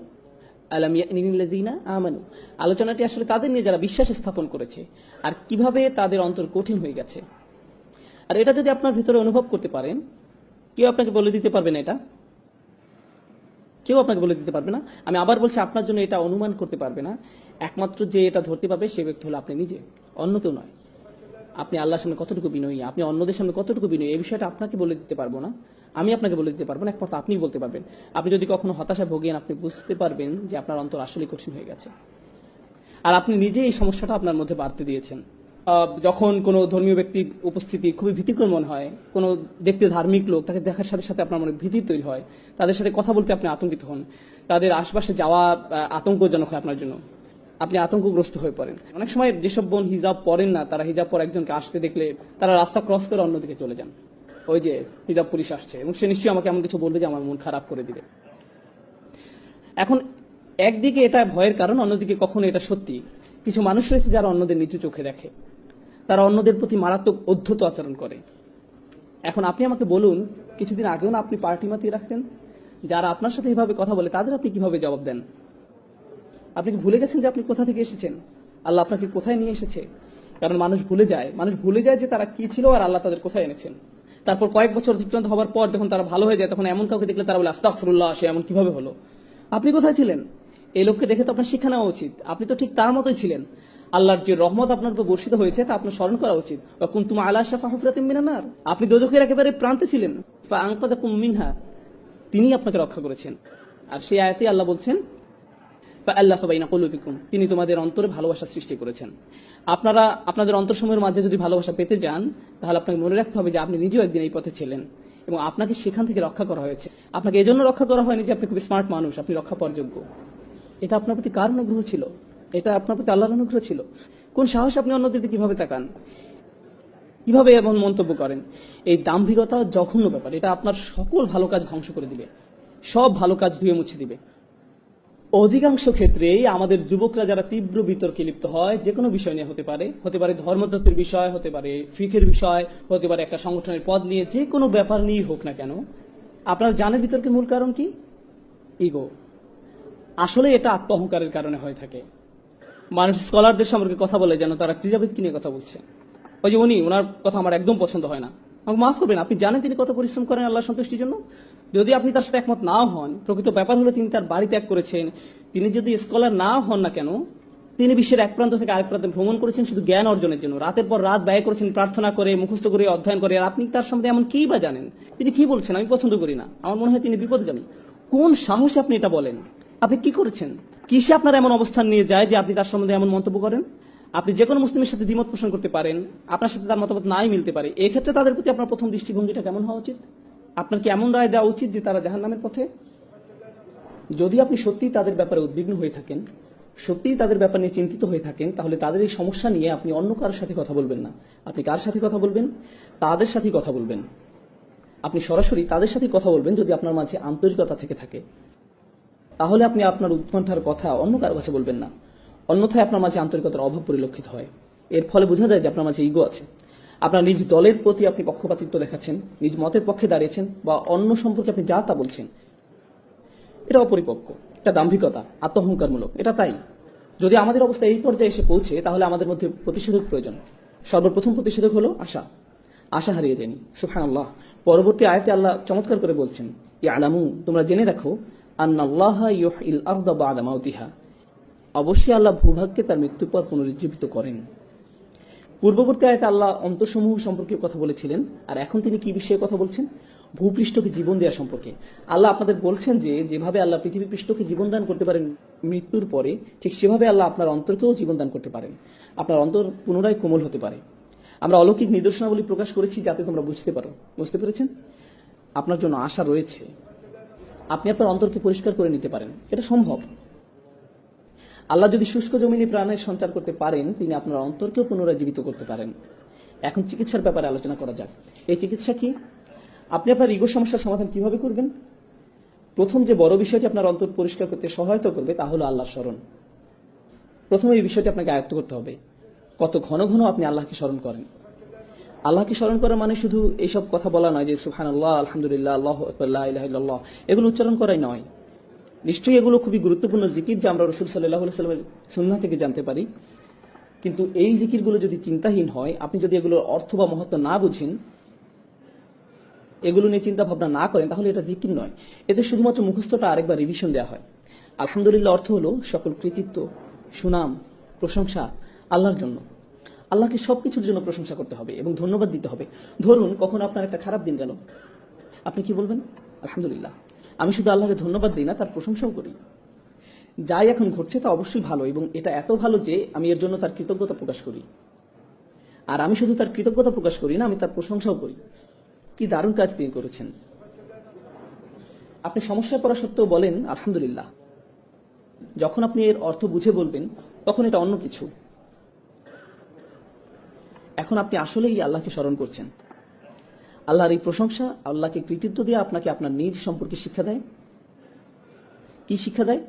B: আলাম ইয়ানিল্লাযীনা আমানু, আলোচনাটি আসলে তাদের নিয়ে যারা বিশ্বাস স্থাপন করেছে, আর কিভাবে তাদের অন্তর কঠিন হয়ে গেছে। আর এটা যদি আপনার ভিতরে অনুভব করতে পারেন, কেউ আপনাকে বলে দিতে পারবে না, এটা কেউ আপনাকে বলে দিতে পারবে না। আমি আবার বলছি, আপনার জন্য এটা অনুমান করতে পারবে না। একমাত্র যে এটা ধরতে পারবে সে ব্যক্তি হলো আপনি নিজে, অন্য কেউ নয়। আপনি আল্লাহর সামনে কতটুকু বিনয়ী, আপনি অন্যদের সামনে কতটুকু বিনয়ী, এই বিষয়টা আপনাকে বলে দিতে পারবো না, আমি আপনাকে বলে দিতে পারবো না, একমাত্র আপনি বলতে পারবেন। আপনি যদি কখনো হতাশা ভোগেন, আপনি বুঝতে পারবেন যে আপনার অন্তর আসলে কঠিন হয়ে গেছে, আর আপনি নিজে এই সমস্যাটা আপনার মধ্যে বাড়তে দিয়েছেন। যখন কোনো ধর্মীয় ব্যক্তির উপস্থিতি খুবই ভীতিকর মনে হয়, কোনো দেখতে ধার্মিক লোক, তাকে দেখার সাথে সাথে আপনার মনে ভীতি তৈরি হয়, তাদের সাথে কথা বলতে আপনি আতঙ্কিত হন, তাদের আশপাশে যাওয়া আতঙ্কজনক হয় আপনার জন্য, আপনি আতঙ্কগ্রস্ত হয়ে পড়েন। অনেক সময় যেসব বোন হিজাব পরেন না, তারা হিজাব পর একজনকে আসতে দেখলে তারা রাস্তা ক্রস করে অন্যদিকে চলে যান, ওই যে হিজাব পুলিশ আসছে এবং সে নিশ্চয়ই আমাকে এমন কিছু বলবে যে আমার মন খারাপ করে দিবে। এখন একদিকে এটা ভয়ের কারণ, অন্যদিকে কখনো এটা সত্যি। কিছু মানুষ রয়েছে যারা অন্যদের নিচু চোখে দেখে, তারা অন্যদের প্রতি মারাত্মক অধ্যত আচরণ করে। এখন আপনি আমাকে বলুন, কিছুদিন আগেও না আপনি পার্টি মাতিয়ে রাখতেন? যারা আপনার সাথে এভাবে কথা বলে তাদের আপনি কিভাবে জবাব দেন? আপনি কি ভুলে গেছেন যে আপনি কোথা থেকে এসেছেন? আল্লাহ আপনাকে কোথায় নিয়ে এসেছে? কারণ মানুষ ভুলে যায় যে তারা কি ছিল আর আল্লাহ তাদের কোথায় এনেছেন। তারপর কয়েক বছর অতিক্রান্ত হওয়ার পর যখন তারা ভালো হয়ে যায়, তখন এমন কাউকে দেখলে তারা বলে আস্তাগফিরুল্লাহ, সে এমন কিভাবে হলো? আপনি কোথায় ছিলেন? এই লোককে দেখে তো আপনার শিক্ষা নেওয়া উচিত। আপনি তো ঠিক তার মতোই ছিলেন। আল্লাহর যে রহমত আপনার উপর বর্ষিত হয়েছে তা আপনার স্মরণ করা উচিত। কুনতুম আলা শাফা হুফরাতিন মিনান নার, আপনি দোজখের একেবারে প্রান্তে ছিলেন। ফাআনকাযাকুম মিনহা, তিনি আপনাকে রক্ষা করেছেন। আর সেই আয়াতে আল্লাহ বলছেন ফাআল্লাফা বাইনা কুলুবিকুম, তিনি তোমাদের অন্তরে ভালোবাসা সৃষ্টি করেছেন। আপনারা আপনাদের অন্তরসমূহের মাঝে যদি ভালোবাসা পেতে যান, তাহলে আপনাকে মনে রাখতে হবে যে আপনি নিজেও একদিন এই পথে ছিলেন এবং আপনাকে সেখান থেকে রক্ষা করা হয়েছে। আপনাকে এজন্য রক্ষা করা হয়নি যে আপনি খুব স্মার্ট মানুষ, আপনি রক্ষা পাওয়ার যোগ্য। এটা আপনার প্রতি কার অনুগ্রহ ছিল? এটা আপনার প্রতি আল্লাহর অনুগ্রহ ছিল। কোন সাহস আপনি অন্যদের দিকে কিভাবে তাকান, কিভাবে এমন মন্তব্য করেন? এই দাম্ভিকতা জঘন্য ব্যাপার। এটা আপনার সকল ভালো কাজ ধ্বংস করে দিবে, সব ভালো কাজ ধুয়ে মুছে দিবে। অধিকাংশ ক্ষেত্রেই আমাদের যুবকরা যারা তীব্র বিতর্কে লিপ্ত হয়, যে কোনো বিষয় নিয়ে হতে পারে ধর্মতত্ত্বের বিষয়, হতে পারে ফিকের বিষয়, হতে পারে একটা সংগঠনের পদ নিয়ে, যে কোনো ব্যাপার নিয়ে হোক না কেন, আপনারা জানেন বিতর্কের মূল কারণ কি? ইগো। আসলে এটা আত্ম অহংকারের কারণে হয়ে থাকে। মানুষ স্কলারদের সম্পর্কে কথা বলে যেন তারা ক্রীড়াবিদকে নিয়ে কথা বলছে। ওই যে ওনার কথা আমার একদম পছন্দ হয় না, আমাকে মাফ করবেন, আপনি জানেন তিনি কত পরিশ্রম করেন আল্লাহর সন্তুষ্টির জন্য। যদি আপনি তার সাথে একমত নাও হন, প্রকৃত ব্যাপার হলো তিনি তার বাড়ি ত্যাগ করেছেন। তিনি যদি স্কলার নাও হন না কেন, তিনি বিশ্বের এক প্রান্ত থেকে আরেক প্রান্তে ভ্রমণ করেছেন শুধু জ্ঞান অর্জনের জন্য। রাতের পর রাত ব্যয় করেছেন প্রার্থনা করে, মুখস্থ করে, অধ্যয়ন করে। আর আপনি তার সম্বন্ধে এমন কি বা জানেন? তিনি কি বলছেন আমি পছন্দ করি না, আমার মনে হয় তিনি বিপদগামী। কোন সাহসে আপনি এটা বলেন? আপনি কি করেছেন? কিসে আপনার এমন অবস্থান নিয়ে যায় যে আপনি তার সম্বন্ধে এমন মন্তব্য করেন? আপনি যে কোনো মুসলিমের সাথে দ্বিমত পোষণ করতে পারেন, আপনার সাথে তার মতামত নাই মিলতে পারে। এক্ষেত্রে তাদের প্রতি আপনার প্রথম দৃষ্টিভঙ্গিটা কেমন হওয়া উচিত? আপনার কি এমন রায় দেওয়া উচিত যে তারা জাহান্নামের পথে? যদি আপনি সত্যিই তাদের ব্যাপারে উদ্বিগ্ন হয়ে থাকেন, সত্যিই তাদের ব্যাপার নিয়ে চিন্তিত হয়ে থাকেন, তাহলে তাদের এই সমস্যা নিয়ে আপনি অন্য কারোর সাথে কথা বলবেন না। আপনি কার সাথে কথা বলবেন? তাদের সাথেই কথা বলবেন। আপনি সরাসরি তাদের সাথেই কথা বলবেন যদি আপনার মাঝে আন্তরিকতা থেকে থাকে। তাহলে আপনি আপনার উৎকণ্ঠার কথা অন্য কারো কাছে বলবেন না। অন্যথায় আপনার মাঝে আন্তরিকতার অভাব পরিলক্ষিত হয়। এর ফলে বোঝা যায় যে আপনার মাঝে ইগো আছে। আপনার নিজ দলের প্রতি আপনি পক্ষপাতিত্ব দেখাচ্ছেন, নিজ মতের পক্ষে দাঁড়িয়েছেন, বা অন্য সম্পর্কে আপনি যা তা বলছেন। এটা অপরিপক্ক, এটা দাম্ভিকতা, আত্মহংকারমূলক। এটা তাই যদি আমাদের অবস্থা এই পর্যায়ে এসে পৌঁছে, তাহলে আমাদের মধ্যে প্রতিষেধক প্রয়োজন। সর্বপ্রথম প্রতিষেধক হলো আশা হারিয়ে যায়নি। সুবহানাল্লাহ। পরবর্তী আয়াতে আল্লাহ চমৎকার করে বলছেন, ইয়ালামু, তোমরা জেনে রাখো, আন্নাল্লাহা ইউহয়িল আরদা বা'দা মাউতিহা, অবশ্যই আল্লাহ ভূভাগকে তার মৃত্যুর পর পুনরুজ্জীবিত করেন। পূর্ববর্তী আয়াতে আল্লাহ অন্তরসমূহ সম্পর্কে কথা বলেছিলেন, আর এখন তিনি কি বিষয়ে কথা বলছেন? ভূপৃষ্ঠকে জীবন দেওয়া সম্পর্কে। আল্লাহ আপনাদের বলছেন যে যেভাবে আল্লাহ পৃথিবী পৃষ্ঠকে জীবন দান করতে পারেন মৃত্যুর পরে, ঠিক সেভাবে আল্লাহ আপনার অন্তরকেও জীবন দান করতে পারেন। আপনার অন্তর পুনরায় কোমল হতে পারে। আমরা অলৌকিক নিদর্শনাবলী প্রকাশ করেছি যাতে তোমরা বুঝতে পারো। বুঝতে পেরেছেন? আপনার জন্য আশা রয়েছে। আপনি আপনার অন্তরকে পরিষ্কার করে নিতে পারেন, এটা সম্ভব। আল্লাহ যদি শুষ্ক জমিনে প্রাণের সঞ্চার করতে পারেন, তিনি আপনার অন্তরকেও পুনরায় জীবিত করতে পারেন। এখন চিকিৎসার ব্যাপারে আলোচনা করা যাক। এই চিকিৎসা কি? আপনি আপনার ইগো সমস্যার সমাধান কিভাবে করবেন? প্রথম যে বড় বিষয়টি আপনার অন্তর পরিষ্কার করতে সহায়তা করবে তা হলো আল্লাহর স্মরণ। প্রথমে এই বিষয়টি আপনাকে আয়ত্ত করতে হবে। কত ঘন ঘন আপনি আল্লাহকে স্মরণ করেন। আল্লাহকে স্মরণ করা মানে শুধু এইসব কথা বলা নয় যে সুবহানাল্লাহ, আলহামদুলিল্লাহ, আল্লাহু আকবার, লা ইলাহা ইল্লাল্লাহ, এগুলো উচ্চারণ করাই নয়। নিশ্চয়ই এগুলো খুবই গুরুত্বপূর্ণ জিকির যা আমরা রাসূল সাল্লাল্লাহু আলাইহি ওয়াসাল্লামের সুন্নাহ থেকে জানতে পারি। কিন্তু এই জিকিরগুলো যদি চিন্তাহীন হয়, আপনি যদি এগুলোর অর্থ বা মহত্ব না বুঝেন, এগুলো নিয়ে চিন্তা ভাবনা না করেন, তাহলে এটা জিকির নয়। এতে শুধুমাত্র মুখস্থটা আরেকবার রিভিশন দেওয়া হয়। আলহামদুলিল্লাহ অর্থ হলো সকল কৃতিত্ব, সুনাম, প্রশংসা আল্লাহর জন্য। আল্লাহকে সবকিছুর জন্য প্রশংসা করতে হবে এবং ধন্যবাদ দিতে হবে। ধরুন কখনো আপনার একটা খারাপ দিন গেল, আপনি কি বলবেন? আলহামদুলিল্লাহ। আমি শুধু আল্লাহকে ধন্যবাদ দিই না, তার প্রশংসাও করি। যাই এখন ঘটছে তা অবশ্যই ভালো, এবং এটা এত ভালো যে আমি এর জন্য তার কৃতজ্ঞতা প্রকাশ করি। আর আমি শুধু তার কৃতজ্ঞতা প্রকাশ করি না, আমি তার প্রশংসাও করি। কি দারুণ কাজ তিনি করেছেন। আপনি সমস্যায় পড়া সত্ত্বেও বলেন আলহামদুলিল্লাহ। যখন আপনি এর অর্থ বুঝে বলবেন, তখন এটা অন্য কিছু। এখন আপনি আসলেই আল্লাহকে স্মরণ করছেন। আল্লাহর এই প্রশংসা, আল্লাহকে কৃতিত্ব দিয়ে আপনাকে আপনার নিজ সম্পর্কে শিক্ষা দেয়। কি শিক্ষা দেয়?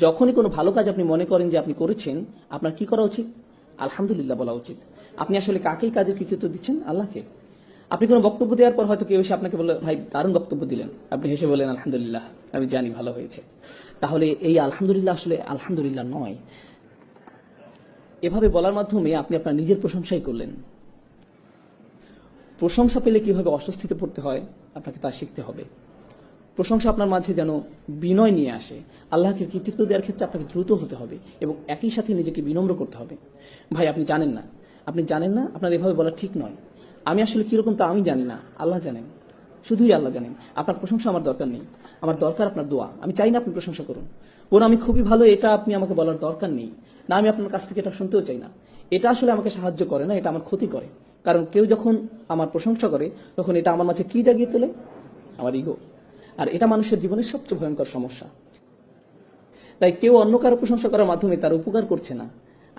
B: যখনই কোনো ভালো কাজ আপনি মনে করেন যে আপনি করেছেন, আপনার কি করা উচিত? আলহামদুলিল্লাহ বলা উচিত। আপনি আসলে কাকেই কাজের কৃতিত্ব দিচ্ছেন? আল্লাহকে। আপনি কোনো বক্তব্য দেওয়ার পর হয়তো কেউ এসে আপনাকে বলল, ভাই দারুণ বক্তব্য দিলেন, আপনি হেসে বলেন আলহামদুলিল্লাহ, আমি জানি ভালো হয়েছে। তাহলে এই আলহামদুলিল্লাহ আসলে আলহামদুলিল্লাহ নয়। এভাবে বলার মাধ্যমে আপনি আপনার নিজের প্রশংসাই করলেন। প্রশংসা পেলে কিভাবে অস্বস্তিতে পড়তে হয় আপনাকে তা শিখতে হবে। প্রশংসা আপনার মাঝে যেন বিনয় নিয়ে আসে। আল্লাহকে কৃতিত্ব দেওয়ার ক্ষেত্রে আপনাকে দ্রুত হতে হবে এবং একই সাথে নিজেকে বিনম্র করতে হবে। ভাই আপনি জানেন না, আপনার এভাবে বলা ঠিক নয়। আমি আসলে কিরকম তা আমি জানি না, আল্লাহ জানেন, শুধুই আল্লাহ জানেন। আপনার প্রশংসা আমার দরকার নেই, আমার দরকার আপনার দোয়া। আমি চাই না আপনি প্রশংসা করুন, বরং আমি খুবই ভালো এটা আপনি আমাকে বলার দরকার নেই। না, আমি আপনার কাছ থেকে এটা শুনতেও চাই না। এটা আসলে আমাকে সাহায্য করে না, এটা আমার ক্ষতি করে। কারণ কেউ যখন আমার প্রশংসা করে তখন এটা আমার মাঝে কি জাগিয়ে তোলে? আমার ইগো। আর এটা মানুষের জীবনের সবচেয়ে ভয়ঙ্কর সমস্যা। তাই কেউ অন্য কারো প্রশংসা করার মাধ্যমে তার উপকার করছে না।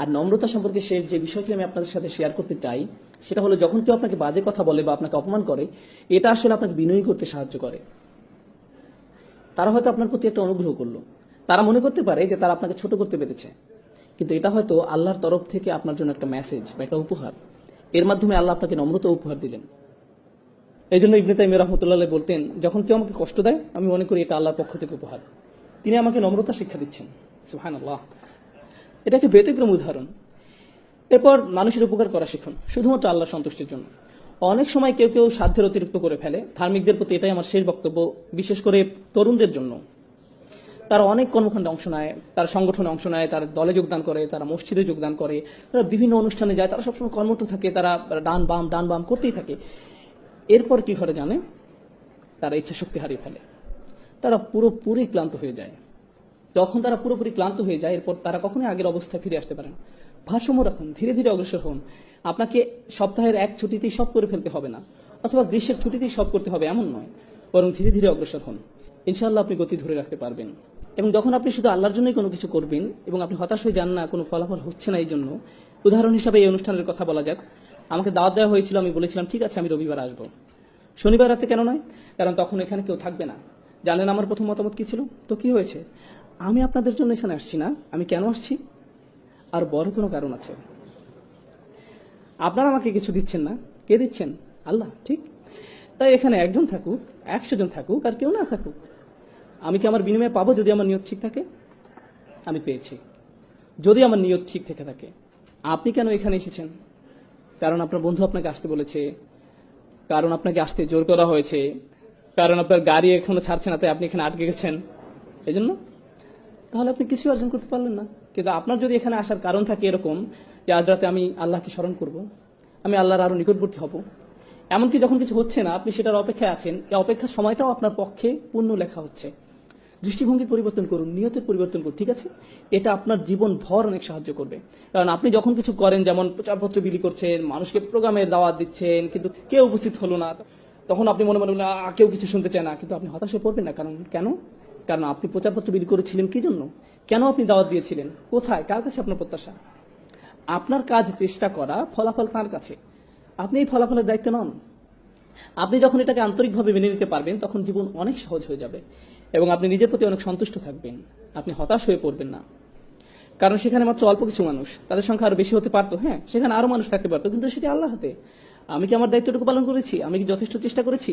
B: আর নম্রতা সম্পর্কে শেষ যে বিষয়টি আমি আপনাদের সাথে শেয়ার করতে চাই সেটা হলো, যখন কেউ আপনাকে বাজে কথা বলে বা আপনাকে অপমান করে, এটা আসলে আপনাকে বিনয়ী করতে সাহায্য করে। তারা হয়তো আপনার প্রতি একটা অনুগ্রহ করলো, তারা মনে করতে পারে যে তারা আপনাকে ছোট করতে পেরেছে, কিন্তু এটা হয়তো আল্লাহর তরফ থেকে আপনার জন্য একটা মেসেজ বা একটা উপহার। এর মাধ্যমে আল্লাহ আপনাকে নম্রতা উপহার দিলেন। এই জন্য ইবনে তাইমিয়া রাহমাতুল্লাহ আলাইহি বলতেন, যখন কেউ আমাকে কষ্ট দেয় আমি মনে করি এটা আল্লাহর পক্ষ থেকে উপহার, তিনি আমাকে নম্রতা শিক্ষা দিচ্ছেন। সুবহানাল্লাহ, এটা একটা ব্যতিক্রম উদাহরণ। এরপর মানুষের উপকার করা শিখুন, শুধুমাত্র আল্লাহর সন্তুষ্টির জন্য। অনেক সময় কেউ কেউ সাধ্যের অতিরিক্ত করে ফেলে। ধার্মিকদের প্রতি এটাই আমার শেষ বক্তব্য, বিশেষ করে তরুণদের জন্য। তারা অনেক কর্মকাণ্ডে অংশ নেয়, তারা সংগঠনে অংশ নেয়, তারা দলে যোগদান করে, তারা মসজিদে যোগদান করে, তারা বিভিন্ন অনুষ্ঠানে যায়, তারা সবসময় কর্মঠ থাকে, তারা ডান বাম করতেই থাকে। এরপর কি ঘটে জানে? তারা ইচ্ছা শক্তি হারিয়ে ফেলে, তারা পুরোপুরি ক্লান্ত হয়ে যায়। যখন তারা পুরোপুরি ক্লান্ত হয়ে যায়, এরপর তারা কখনোই আগের অবস্থায় ফিরে আসতে পারেন। ভারসাম্য রাখুন, ধীরে ধীরে অগ্রসর হন। আপনাকে সপ্তাহের এক ছুটিতেই সব করে ফেলতে হবে না, অথবা গ্রীষ্মের ছুটিতেই সব করতে হবে এমন নয়, বরং ধীরে ধীরে অগ্রসর হন। ইনশাআল্লাহ আপনি গতি ধরে রাখতে পারবেন। এবং যখন আপনি শুধু আল্লাহর জন্যই কোনো কিছু করবেন এবং আপনি হতাশ হয়ে যান না, কোনো ফলাফল হচ্ছে না, এই জন্য উদাহরণ হিসাবে এই অনুষ্ঠানের কথা বলা যাক। আমাকে দাওয়াত দেওয়া হয়েছিল, আমি বলেছিলাম ঠিক আছে আমি রবিবার আসবো। শনিবার রাতে কেন নয়? কারণ তখন এখানে কেউ থাকবে না। জানেন আমার প্রথম মতামত কি ছিল? তো কি হয়েছে? আমি আপনাদের জন্য এখানে আসছি না। আমি কেন আসছি? আর বড় কোনো কারণ আছে। আপনারা আমাকে কিছু দিচ্ছেন না, কে দিচ্ছেন? আল্লাহ, ঠিক। তাই এখানে একজন থাকুক, 100 জন থাকুক, আর কেউ না থাকুক, আমি কি আমার বিনিময়ে পাবো? যদি আমার নিয়ত ঠিক থাকে, আমি পেয়েছি। যদি আমার নিয়ত ঠিক থেকে থাকে। আপনি কেন এখানে এসেছেন? কারণ আপনার বন্ধু আপনাকে আসতে বলেছে, কারণ আপনাকে আসতে জোর করা হয়েছে, কারণ আপনার গাড়ি এখনো ছাড়ছে না, তাই আপনি এখানে আটকে গেছেন, এই জন্য? তাহলে আপনি কিছু অর্জন করতে পারলেন না। কিন্তু আপনার যদি এখানে আসার কারণ থাকে এরকম যে আজ রাতে আমি আল্লাহকে স্মরণ করব, আমি আল্লাহর আরো নিকটবর্তী হব, এমনকি যখন কিছু হচ্ছে না আপনি সেটার অপেক্ষায় আছেন, এই অপেক্ষার সময়টাও আপনার পক্ষে পূর্ণ লেখা হচ্ছে। দৃষ্টিভঙ্গির পরিবর্তন করুন, নিয়তের পরিবর্তন করুন, ঠিক আছে? এটা আপনার জীবন ভর অনেক সাহায্য করবে। কারণ আপনি যখন কিছু করেন, যেমন প্রচারপত্র বিলি করছেন, মানুষকে প্রোগ্রামের দাওয়াত দিচ্ছেন, কিন্তু কেউ উপস্থিত হলো না, তখন আপনি মনে মনে বলেন কেউ কিছু শুনতে চায় না, কিন্তু আপনি হতাশ হয়ে পড়বেন না। কারণ কেন? কারণ আপনি প্রচারপত্র বিলি করেছিলেন কি জন্য? কেন আপনি দাওয়াত দিয়েছিলেন? কোথায়, কার কাছে আপনার প্রত্যাশা? আপনার কাজ চেষ্টা করা, ফলাফল তার কাছে। আপনি এই ফলাফলের দায়িত্ব নন। আপনি যখন এটাকে আন্তরিকভাবে মেনে নিতে পারবেন, তখন জীবন অনেক সহজ হয়ে যাবে এবং আপনি নিজের প্রতি অনেক সন্তুষ্ট থাকবেন। আপনি হতাশ হয়ে পড়বেন না। কারণ সেখানে মাত্র অল্প কিছু মানুষ, তাদের সংখ্যা আরো বেশি হতে পারতো। হ্যাঁ, সেখানে আরো মানুষ থাকতে পারতো, কিন্তু সেটি আল্লাহ হাতে। আমি কি আমার দায়িত্বটুকু পালন করেছি? আমি কি যথেষ্ট চেষ্টা করেছি?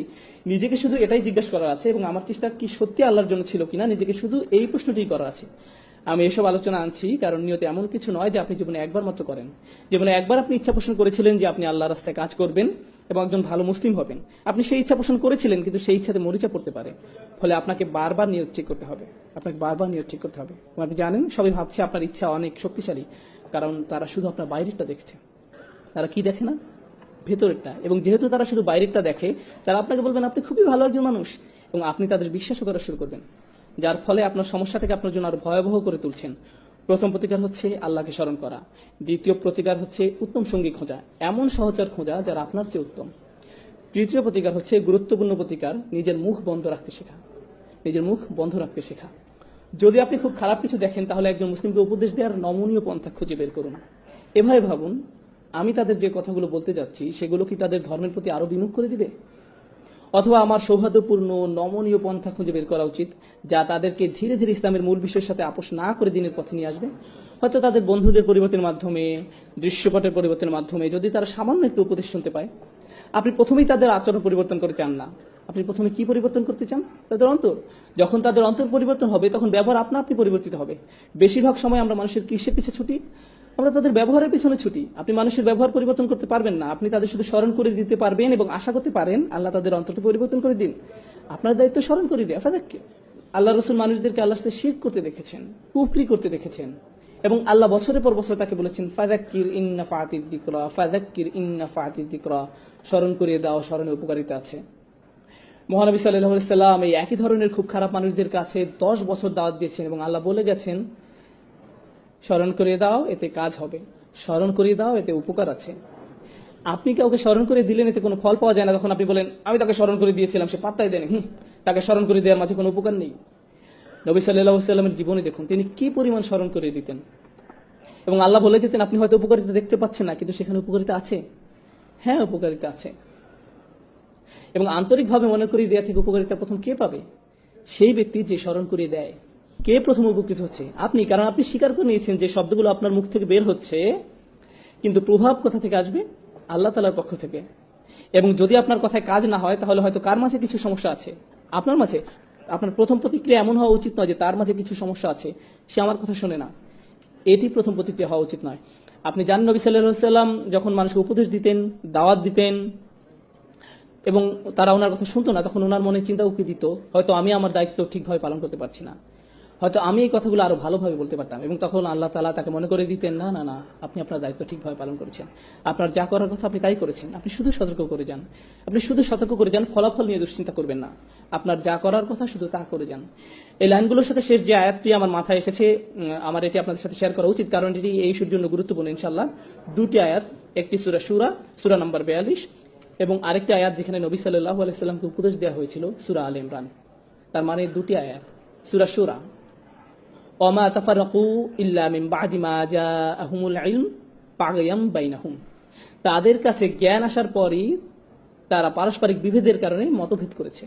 B: নিজেকে শুধু এটাই জিজ্ঞাসা করার আছে, এবং আমার চেষ্টা কি সত্যি আল্লাহর জন্য ছিল কিনা, নিজেকে শুধু এই প্রশ্নটি করা আছে। আমি এসব আলোচনা আনছি কারণ নিয়তে এমন কিছু নয় যে আপনি জীবনে একবার মাত্র করেন। জীবনে একবার আপনি ইচ্ছা পোষণ করেছিলেন যে আপনি আল্লাহর রাস্তায় কাজ করবেন এবং একজন ভালো মুসলিম হবেন। আপনি সেই ইচ্ছা পোষণ করেছিলেন, কিন্তু সেই ইচ্ছাতে মরিচা পড়তে পারে। ফলে আপনাকে বারবার নিয়ত ঠিক করতে হবে, আপনাকে বারবার নিয়ত ঠিক করতে হবে। আপনি জানেন, সবাই ভাবছে আপনার ইচ্ছা অনেক শক্তিশালী, কারণ তারা শুধু আপনার বাইরেরটা দেখছে। তারা কি দেখে না? ভেতরেরটা। এবং যেহেতু তারা শুধু বাইরেরটা দেখে, তারা আপনাকে বলবেন আপনি খুবই ভালো একজন মানুষ, এবং আপনি তাদের বিশ্বাসও করা শুরু করবেন, যার ফলে আপনার সমস্যা থেকে আপনার জন্য আরো ভয়াবহ করে তুলছেন। প্রথম প্রতিকার হচ্ছে আল্লাহকে স্মরণ করা। দ্বিতীয় প্রতিকার হচ্ছে উত্তম সঙ্গী খোঁজা, এমন সহচর খোঁজা যারা আপনার চেয়ে উত্তম। তৃতীয় প্রতিকার হচ্ছে গুরুত্বপূর্ণ প্রতিকার, নিজের মুখ বন্ধ রাখতে শেখা। নিজের মুখ বন্ধ রাখতে শেখা। যদি আপনি খুব খারাপ কিছু দেখেন, তাহলে একজন মুসলিমকে উপদেশ দেওয়ার নমনীয় পন্থা খুঁজে বের করুন। এভাবে ভাবুন, আমি তাদের যে কথাগুলো বলতে যাচ্ছি সেগুলো কি তাদের ধর্মের প্রতি আরো বিমুখ করে দিবে? অথবা আমার সৌহার্দ্যপূর্ণ নমনীয় পন্থা খুঁজে বের করা উচিত, যা তাদেরকে ধীরে ধীরে ইসলামের মূল বিষয়ের সাথে আপোষ না করে দিনের পথে নিয়ে আসবে। হয়তো তাদের বন্ধুদের পরিবর্তনের মাধ্যমে, দৃশ্যপটের পরিবর্তনের মাধ্যমে যদি তারা সামান্য একটু উপদেশ শুনতে পায়। আপনি প্রথমেই তাদের আচরণ পরিবর্তন করতে চান না, আপনি প্রথমে কি পরিবর্তন করতে চান? তাদের অন্তর। যখন তাদের অন্তর পরিবর্তন হবে তখন ব্যবহার আপনা আপনি পরিবর্তিত হবে। বেশিরভাগ সময় আমরা মানুষের কিসের পিছে ছুটি? আমরা তাদের ব্যবহারের পিছনে ছুটি। আপনি মানুষের ব্যবহার পরিবর্তন করতে পারবেন না, আপনি তাদের শুধু স্মরণ করে দিতে পারবেন এবং আশা করতে পারেন আল্লাহ তাদের অন্তরকে পরিবর্তন করে দিন। আপনার দায়িত্ব স্মরণ করে দেয়া। ফাদাক্কির। আল্লাহ রসুল মানুষদেরকে আল্লাহর সাথে শিরক করতে দেখেছেন, কুফরি করতে দেখেছেন, এবং আল্লাহ বছরের পর বছর তাকে বলেছেন ফাদাক্কির ইন্না ফাতিদ যিকরা, ফাদাক্কির ইন্না ফাতিদ যিকরা, স্মরণ করিয়ে দাও, স্মরণে উপকারিতা আছে। মহানবী সাল্লাল্লাহু আলাইহি সাল্লাম এই একই ধরনের খুব খারাপ মানুষদের কাছে 10 বছর দাওয়াত দিয়েছেন এবং আল্লাহ বলে গেছেন স্মরণ করিয়ে দাও, এতে কাজ হবে, স্মরণ করিয়ে দাও, এতে উপকার আছে। আপনি কাউকে স্মরণ করে দিলেন, এতে কোনো ফল পাওয়া যায় না। তখন আপনি বলেন আমি তাকে স্মরণ করে দিয়েছিলাম, সে পাত্তাই দেয়নি, তাকে স্মরণ করে দেওয়ার মাঝে কোনো উপকার নেই। নবী সাল্লাল্লাহু আলাইহি সাল্লামের জীবনে দেখুন তিনি কি পরিমাণ স্মরণ করে দিতেন, এবং আল্লাহ বলে যেতেন আপনি হয়তো উপকারিতা দেখতে পাচ্ছেন না, কিন্তু সেখানে উপকারিতা আছে। হ্যাঁ, উপকারিতা আছে। এবং আন্তরিকভাবে মনে করি দেয়া থেকে উপকারিতা প্রথম কে পাবে? সেই ব্যক্তি যে স্মরণ করিয়ে দেয়। কে প্রথম উপকৃত হচ্ছে? আপনি, কারণ আপনি স্বীকার করে নিয়েছেন যে শব্দগুলো আপনার মুখ থেকে বের হচ্ছে, কিন্তু প্রভাব কোথা থেকে আসবে? আল্লাহ তাআলার পক্ষ থেকে। এবং যদি আপনার কথায় কাজ না হয় তাহলে হয়তো কার মাঝে কিছু সমস্যা আছে, আপনার মাঝে। আপনার প্রথম প্রতিক্রিয়া এমন হওয়া উচিত নয় যে তার মাঝে কিছু সমস্যা আছে, সে আমার কথা শোনে না। এটি প্রথম প্রতিক্রিয়া হওয়া উচিত নয়। আপনি জানেন নবী সাল্লাল্লাহু আলাইহি সাল্লাম যখন মানুষকে উপদেশ দিতেন, দাওয়াত দিতেন, এবং তারা ওনার কথা শুনতো না, তখন ওনার মনে চিন্তা উকি দিত হয়তো আমি আমার দায়িত্ব ঠিকভাবে পালন করতে পারছি না, হয়তো আমি এই কথাগুলো আরো ভালোভাবে বলতে পারতাম। এবং তখন আল্লাহ তাআলা তাকে মনে করে দিতেন না না না, আপনি আপনার দায়িত্ব ঠিকভাবে পালন করেছেন, আপনার যা করার কথা আপনি তাই করেছেন, আপনি শুধু সতর্ক করে যান, আপনি শুধু সতর্ক করে যান, ফলাফল নিয়ে দুশ্চিন্তা করবেন না, আপনার যা করার কথা শুধু তা করে যান। এই লাইনগুলোর সাথে শেষ যে আয়াতটি আমার মাথায় এসেছে, আমার এটি আপনাদের সাথে শেয়ার করা উচিত, কারণ এটি এই ইস্যুর জন্য গুরুত্বপূর্ণ। ইনশাআল্লাহ দুটি আয়াত, একটি সূরা শুরা, সূরা নম্বর 42, এবং আরেকটি আয়াত যেখানে নবী সাল্লাল্লাহু আলাইহি সাল্লামকে উপদেশ দেওয়া হয়েছিল, সূরা আলে ইমরান। তার মানে দুটি আয়াত। সূরা শুরা, ওয়ামা তাফারাকু ইল্লা মিন বাদি মা জাআহুমুল ইলম বাগয়াম বাইনাহুম, তাদের কাছে জ্ঞান আসার পরই তারা পারস্পরিক বিভেদের কারণে মতভেদ করেছে।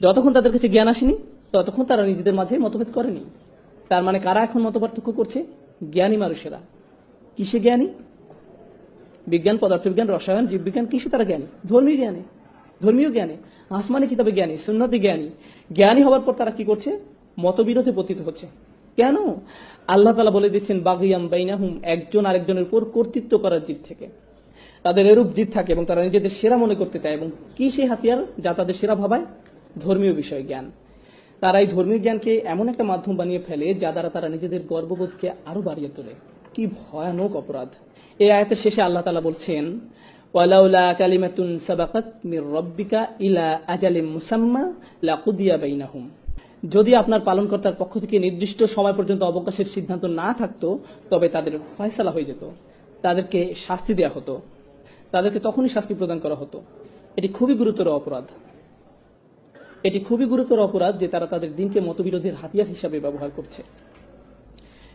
B: যতক্ষণ তাদের কাছে জ্ঞান আসেনি ততক্ষণ তারা নিজেদের মাঝে মতভেদ করেনি। তার মানে কারা এখন মতপার্থক্য করছে? জ্ঞানী মানুষেরা। কিসে জ্ঞানী? বিজ্ঞান, পদার্থবিজ্ঞান, রসায়ন, জীববিজ্ঞান। কিসে তারা জ্ঞানী? ধর্মীয় জ্ঞানে, ধর্মীয় জ্ঞানে, আসমানি কিতাবে জ্ঞানী, সুন্নতে জ্ঞানী। জ্ঞানী হওয়ার পর তারা কি করছে? মতবিরোধে পতিত হচ্ছে। কেন? আল্লাহ তাআলা বলে দিচ্ছেন বাগিয়াম বাইনাহুম, একজন আরেকজনের উপর কর্তৃত্ব করার জিদ থেকে। তাদের এরূপ জিদ থাকে এবং তারা নিজেদের সেরা মনে করতে চায়। এবং কি সেই হাতিয়ার যা তাদের সেরা ভাবায়? ধর্মীয় বিষয় জ্ঞান। তারা এই ধর্মীয় জ্ঞানকে এমন একটা মাধ্যম বানিয়ে ফেলে যা দ্বারা তারা নিজেদের গর্ববোধকে আরো বাড়িয়ে তোলে। কি ভয়ানক অপরাধ! এই আয়াতের শেষে আল্লাহ তাআলা বলছেন ওয়ালাউলা কালিমাতুন সাবাকাত মির রাব্বিকা ইলা আজালিম মুসাম্মা লাকুদিয়া বাইনাহুম, যদি আপনার পালনকর্তার পক্ষ থেকে নির্দিষ্ট সময় পর্যন্ত অবকাশের সিদ্ধান্ত না থাকতো তবে তাদের ফয়সালা হয়ে যেত, তাদেরকে শাস্তি দেয়া হতো, তাদেরকে তখনই শাস্তি প্রদান করা হতো। এটি খুবই গুরুতর অপরাধ। এটি খুবই গুরুতর অপরাধ যে তারা তাদের দিনকে মতবিরোধের হাতিয়ার হিসাবে ব্যবহার করছে,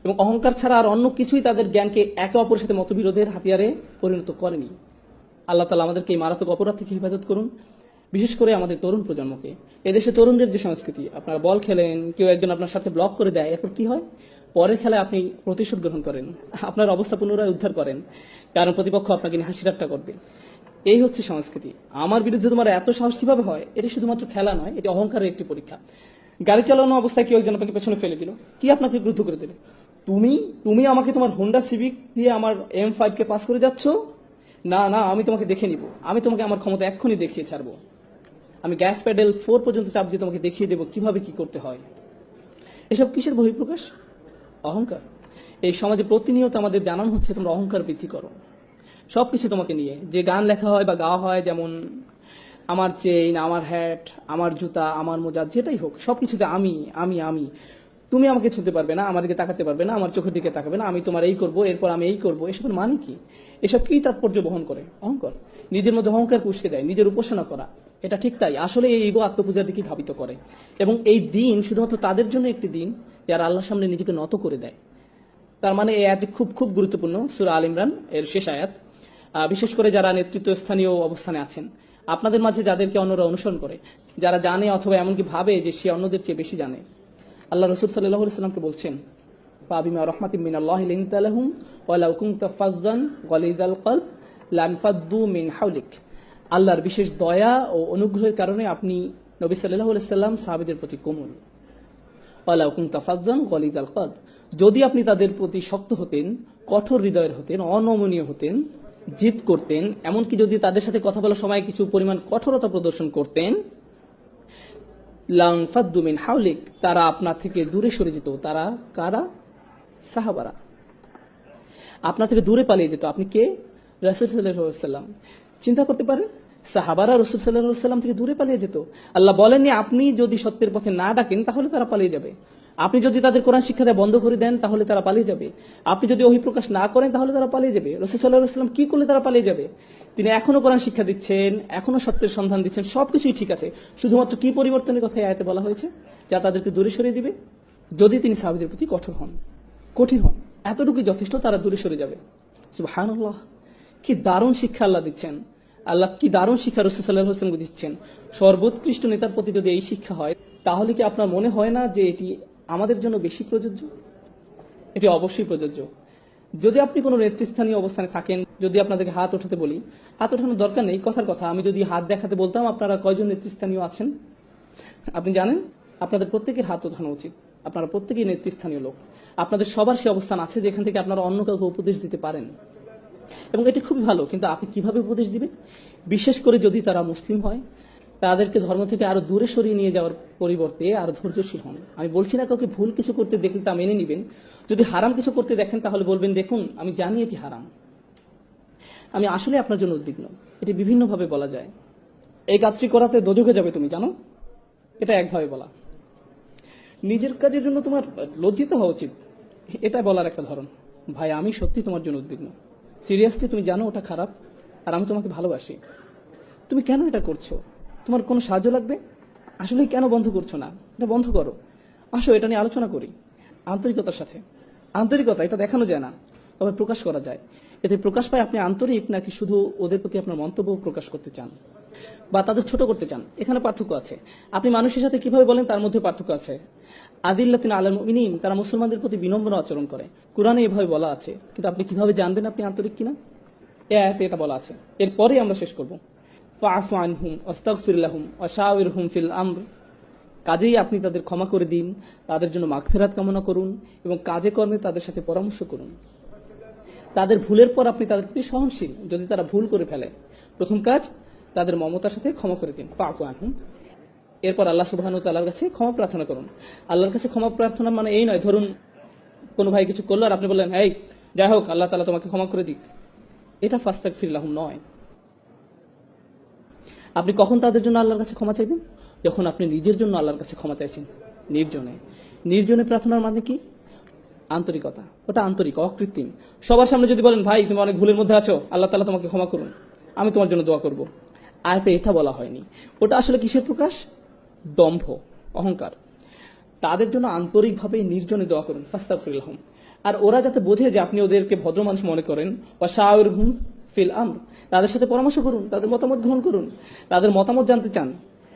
B: এবং অহংকার ছাড়া আর অন্য কিছুই তাদের জ্ঞানকে একে অপরের সাথে মতবিরোধের হাতিয়ারে পরিণত করেনি। আল্লাহ তাআলা আমাদেরকে এই মারাত্মক অপরাধ থেকে হেফাজত করুন, বিশেষ করে আমাদের তরুণ প্রজন্মকে। এদেশে তরুণদের যে সংস্কৃতি, আপনারা বল খেলেন, কেউ একজন আপনার সাথে ব্লক করে দেয়, এরপর কি হয়? পরের খেলায় আপনি প্রতিশোধ গ্রহণ করেন, আপনার অবস্থা পুনরায় উদ্ধার করেন, কারণ প্রতিপক্ষ আপনাকে নিয়ে হাসি ঠাট্টা করবে। এই হচ্ছে সংস্কৃতি। আমার বিরুদ্ধে তোমার এত সাহস কিভাবে হয়? এটি শুধুমাত্র খেলা নয়, এটি অহংকারের একটি পরীক্ষা। গাড়ি চালানো অবস্থায় কেউ একজন আপনাকে পেছনে ফেলে দিল, কি আপনাকে ক্রুদ্ধ করে দিল? তুমি আমাকে তোমার হোন্ডা সিভিক দিয়ে আমার M5 কে পাস করে যাচ্ছ? না না, আমি তোমাকে দেখে নিব, আমি তোমাকে আমার ক্ষমতা এক্ষুনি দেখিয়ে ছাড়বো, আমি গ্যাস প্যাডেল 4 পর্যন্ত চাপ দিয়ে তোমাকে দেখিয়ে দেবো কিভাবে কি করতে হয়। এসব কিসের বহিঃপ্রকাশ? অহংকার। এই সমাজে প্রতিনিয়ত আমাদের জানানো হচ্ছে তোমরা অহংকার বৃদ্ধি করো। সবকিছু তোমাকে নিয়ে, যে গান লেখা হয় বা গাওয়া হয়, যেমন আমার চেইন, আমার হ্যাট, আমার জুতা, আমার মোজা, যেটাই হোক, সবকিছুতে আমি আমি আমি। তুমি আমাকে ছুঁতে পারবে না, আমার দিকে তাকাতে পারবে না, আমার চোখের দিকে তাকাবে না, আমি তোমার এই করবো, এরপর আমি এই করবো। এসবের মানে কি? এসব কি তাৎপর্য বহন করে? অহংকার। নিজের মধ্যে অহংকার পুষকে দেয়, নিজের উপাসনা করা। এটা ঠিক তাই, আসলে এই ইগো আত্মপূজার দিকে ধাবিত করে। এবং এই দিন শুধুমাত্র তাদের জন্য একটি দিন যারা আল্লাহর সামনে নিজেকে নত করে দেয়। তার মানে এই আয়াতটি খুব খুব গুরুত্বপূর্ণ। সূরা আল ইমরান এর শেষ আয়াত। বিশেষ করে যারা নেতৃত্ব স্থানীয় অবস্থানে আছেন, আপনাদের মাঝে যাদেরকে অন্যরা অনুসরণ করে, যারা জানে অথবা এমনকি ভাবে যে সে অন্যদের চেয়ে বেশি জানে। আল্লাহ রাসূল সাল্লাল্লাহু আলাইহি সাল্লামকে বলছেন, ফাবিমা রাহমাতিম মিনাল্লাহি লিনতা লাহুম ওয়ালাউ কুনতা ফাযযান গালিযাল কলব লানফাদ্দু মিন হাওলিক। আল্লাহর বিশেষ দয়া ও অনুগ্রহের কারণে আপনি নবী সাল্লাল্লাহু আলাইহি সাল্লাম সাহাবীদের প্রতি কোমল। ওয়ালাউ কুনতা ফাযযান গালিযাল কলব, যদি আপনি তাদের প্রতি শক্ত হতেন, কঠোর হৃদয়ের হতেন, অনমনীয় হতেন, জিদ করতেন, এমনকি যদি তাদের সাথে কথা বলার সময় কিছু পরিমাণ কঠোরতা প্রদর্শন করতেন, লানফাদ্দু মিন হাওলিক, তারা আপনার থেকে দূরে সরে যেত। তারা কারা? সাহাবারা আপনার থেকে দূরে পালিয়ে যেত। আপনি কে? রাসূল সাল্লাল্লাহু আলাইহি ওয়াসাল্লাম। চিন্তা করতে পারেন, সাহাবারা রাসূল সাল্লাল্লাহু আলাইহি ওয়াসাল্লাম থেকে দূরে পালিয়ে যেত। আল্লাহ বলেননি আপনি যদি সত্যের পথে না ডাকেন তাহলে তারা পালিয়ে যাবে। আপনি যদি তাদের কোরআন শিক্ষা দেওয়া বন্ধ করে দেন তাহলে তারা পালিয়ে যাবে। আপনি যদি ওহী প্রকাশ না করেন তাহলে তারা পালিয়ে যাবে। রাসূল সাল্লাল্লাহু আলাইহি ওয়াসাল্লাম কি করলে তারা পালিয়ে যাবে? তিনি এখনো কোরআন শিক্ষা দিচ্ছেন, এখনো সত্যের সন্ধান দিচ্ছেন, সবকিছুই ঠিক আছে। শুধুমাত্র কি পরিবর্তনের কথা এই আয়াতে বলা হয়েছে? যা তাদেরকে দূরে সরিয়ে দিবে। যদি তিনি সাহাবীদের প্রতি কঠোর হন, কঠিন হন, এতটুকুই যথেষ্ট, তারা দূরে সরে যাবে। সুবহানাল্লাহ, কি দারুণ শিক্ষা আল্লাহ দিচ্ছেন। আল্লাহ কি দারুণ শিক্ষা রাসূল সাল্লাল্লাহু আলাইহি ওয়াসাল্লামকে দিচ্ছেন। সর্বোৎকৃষ্ট নেতার প্রতি যদি এই শিক্ষা হয়, তাহলে কি আপনার মনে হয় না যে এটি আমাদের জন্য বেশি প্রযোজ্য? এটি অবশ্যই প্রযোজ্য। যদি আপনি কোনো নেতৃস্থানীয় অবস্থানে থাকেন, যদি আপনাদেরকে হাত ওঠাতে বলি, হাত ওঠানোর দরকার নেই, কথার কথা। আমি যদি হাত দেখাতে বলতাম আপনারা কয়জন নেতৃস্থানীয় আছেন? আপনি জানেন, আপনাদের প্রত্যেকের হাত ওঠানো উচিত। আপনারা প্রত্যেকেই নেতৃস্থানীয় লোক। আপনাদের সবার সে অবস্থান আছে যেখান থেকে আপনারা অন্য কাউকে উপদেশ দিতে পারেন, এবং এটি খুবই ভালো। কিন্তু আপনি কিভাবে উপদেশ দিবেন? বিশেষ করে যদি তারা মুসলিম হয়, তাদেরকে ধর্ম থেকে আরো দূরে সরিয়ে নিয়ে যাওয়ার পরিবর্তে আরো ধৈর্যশীল হন। আমি বলছি না কাউকে ভুল কিছু করতে দেখলে তা মেনে নিবেন। যদি হারাম কিছু করতে দেখেন তাহলে বলবেন, দেখুন আমি জানি এটি হারাম, আমি আসলে আপনার জন্য উদ্বিগ্ন। এটি বিভিন্নভাবে বলা যায়। এই কাজটি করাতে দোজখে যাবে তুমি জানো, এটা একভাবে বলা। নিজের কাজের জন্য তোমার লজ্জিত হওয়া উচিত, এটা বলার একটা ধরন। ভাই আমি সত্যি তোমার জন্য উদ্বিগ্ন, সিরিয়াসলি তুমি জানো ওটা খারাপ, আর আমি তোমাকে ভালোবাসি। তুমি কেন এটা করছো? তোমার কোনো সাহায্য লাগবে? আসলে কেন বন্ধ করছো না? এটা বন্ধ করো, আসো এটা নিয়ে আলোচনা করি আন্তরিকতার সাথে। আন্তরিকতা এটা দেখানো যায় না, তবে প্রকাশ করা যায়। এতে প্রকাশ পায় আপনি আন্তরিক নাকি শুধু ওদের প্রতি আপনার মন্তব্য প্রকাশ করতে চান বা তাদের ছোট করতে চান। এখানে পার্থক্য আছে। আপনি মানুষের সাথে কিভাবে বলেন তার মধ্যে পার্থক্য আছে। আদিল্লাতিন আলাল মুমিনিন, তারা মুসলমানদের প্রতি বিনম্র আচরণ করে। কোরআনে এভাবে বলা আছে, কিন্তু আপনি কিভাবে জানবেন আপনি আন্তরিক কিনা? এই আয়াতে এটা বলা আছে। এরপরে আমরা শেষ করব। ফাআফু আনহুম ওয়াস্তাগফির লাহুম ওয়াশাওিরহুম ফিল আমর, কাজেই আপনি তাদের ক্ষমা করে দিন, তাদের জন্য মাগফিরাত কামনা করুন এবং কাজে কর্মে তাদের সাথে পরামর্শ করুন। তাদের ভুলের পর আপনি তাদের প্রতি সহনশীল যদি তারা ভুল করে ফেলে। প্রথম কাজ, তাদের মমতার সাথে ক্ষমা করে দিন। ফাআফু আনহুম। এরপর আল্লাহ সুবহানাহু ওয়া তাআলার কাছে ক্ষমা প্রার্থনা করুন। আল্লাহর কাছে ক্ষমা প্রার্থনা মানে এই নয়, ধরুন কোনো ভাই কিছু করলো আর আপনি বললেন, এই যাই হোক আল্লাহ তাআলা তোমাকে ক্ষমা করে দিক। এটা ফাস্তাগফির লাহুম নয়। আপনি কখন তাদের জন্য আল্লাহর কাছে ক্ষমা চাইবেন? যখন আপনি নিজের জন্য আল্লাহর কাছে ক্ষমা চাইছেন, নির্জনে। নির্জনে প্রার্থনার মানে কি? আন্তরিকতা। ওটা আন্তরিক, অকৃত্রিম। সবার সামনে যদি বলেন, ভাই তুমি অনেক ভুলের মধ্যে আছো, আল্লাহ তাআলা তোমাকে ক্ষমা করুন, আমি তোমার জন্য দোয়া করব, আয়াতে এটা বলা হয়নি। ওটা আসলে কিসের প্রকাশ? দম্ভ, অহংকার। তাদের জন্য আন্তরিকভাবে নির্জনে দোয়া করুন, ফাস্তাগফির লাহুম। আর ওরা যাতে বোঝে যে আপনি ওদেরকে ভদ্র মানুষ মনে করেন, ওয়াশাওিরহুম ফিল আমর, তাদের সাথে পরামর্শ করুন, তাদের মতামত গ্রহণ করুন, তাদের মতামত জানতে চান,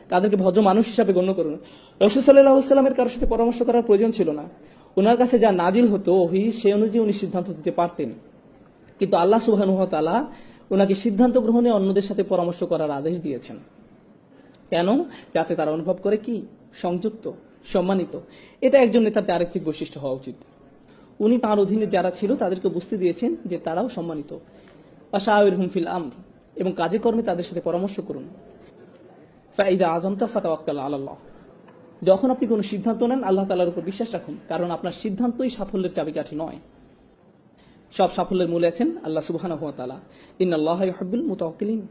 B: তাদেরকে ভদ্র মানুষ হিসাবে গণ্য করুন। রাসূল সাল্লাল্লাহু আলাইহি ওয়াসাল্লামের কারোর সাথে পরামর্শ করার প্রয়োজন ছিল না। ওনার কাছে যা নাজিল হতো ওহী, সে অনুযায়ী উনি সিদ্ধান্ত দিতে পারতেন। কিন্তু আল্লাহ সুবহানাহু ওয়া তাআলা ওনাকে সিদ্ধান্ত গ্রহণে অন্যদের সাথে পরামর্শ করার আদেশ দিয়েছেন। কেন? যাতে তারা অনুভব করে কি সংযুক্ত, সম্মানিত। এটা একজন নেতার চারিত্রিক বৈশিষ্ট্য হওয়া উচিত। উনি তাঁর অধীনে যারা ছিল তাদেরকে বুঝতে দিয়েছেন যে তারাও সম্মানিত। ওয়াশাওিরহুম ফিল আমর, এবং কাজে কর্মে তাদের সাথে পরামর্শ করুন। ফাইদা আযমতা ফাতাওয়াক্কাল আলাল্লাহ, যখন আপনি কোনো সিদ্ধান্ত নেন আল্লাহ তাআলার উপর বিশ্বাস রাখুন, কারণ আপনার সিদ্ধান্তই সাফল্যের চাবিকাঠি নয়। সব সাফল্যের মূলে আছেন আল্লাহ সুবহানাহু ওয়া তাআলা। ইন্নাল্লাহা ইউহিব্বুল মুতাওয়াক্কিলিন,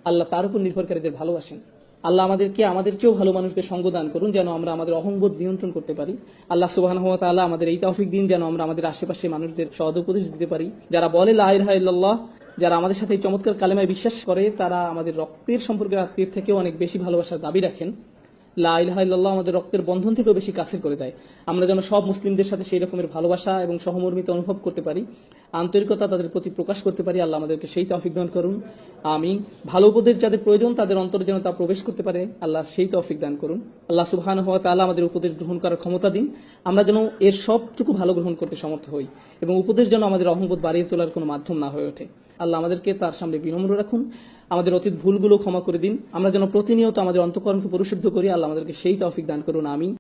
B: আল্লাহ তার উপর নির্ভরকারীদের ভালোবাসেন। আল্লাহ আমাদেরকে আমাদের চেয়েও ভালো মানুষদের সঙ্গ দান করুন, যেন আমরা আমাদের অহংবোধ নিয়ন্ত্রণ করতে পারি। আল্লাহ সুবহানাহু ওয়া তাআলা আমাদের এই তৌফিক দিন যেন আমরা আমাদের আশেপাশে মানুষদের সদ উপদেশ দিতে পারি। যারা বলে লা ইলাহা ইল্লাল্লাহ, যারা আমাদের সাথে এই চমৎকার কালেমায় বিশ্বাস করে, তারা আমাদের রক্তের সম্পর্কের আত্মীয়ের থেকেও অনেক বেশি ভালোবাসার দাবি রাখেন। লা ইলাহা ইল্লাল্লাহ আমাদের রক্তের বন্ধন থেকেও বেশি কাছের করে দেয়। আমরা যেন সব মুসলিমদের সাথে সেই রকমের ভালোবাসা এবং সহমর্মিতা অনুভব করতে পারি। আন্তরিকতা তাদের প্রতি প্রকাশ করতে পারি, আল্লাহ আমাদেরকে সেই তৌফিক দান করুন। আমি ভালো উপদেশ যাদের প্রয়োজন তাদের অন্তরে যেন তা প্রবেশ করতে পারে, আল্লাহ সেই তৌফিক দান করুন। আল্লাহ সুবহানাহু ওয়া তাআলা আমাদের উপদেশ গ্রহণ করার ক্ষমতা দিন, আমরা যেন এর সবটুকু ভালো গ্রহণ করতে সমর্থ হই এবং উপদেশ যেন আমাদের অহংবোধ বাড়িয়ে তোলার কোনো মাধ্যম না হয়ে ওঠে। আল্লাহ আমাদেরকে তার সামনে বিনম্র রাখুন, আমাদের অতীত ভুলগুলো ক্ষমা করে দিন, আমরা যেন প্রতিনিয়ত আমাদের অন্তঃকরণকে পরিশুদ্ধ করি, আল্লাহ আমাদেরকে সেই তৌফিক দান করুন। আমিন।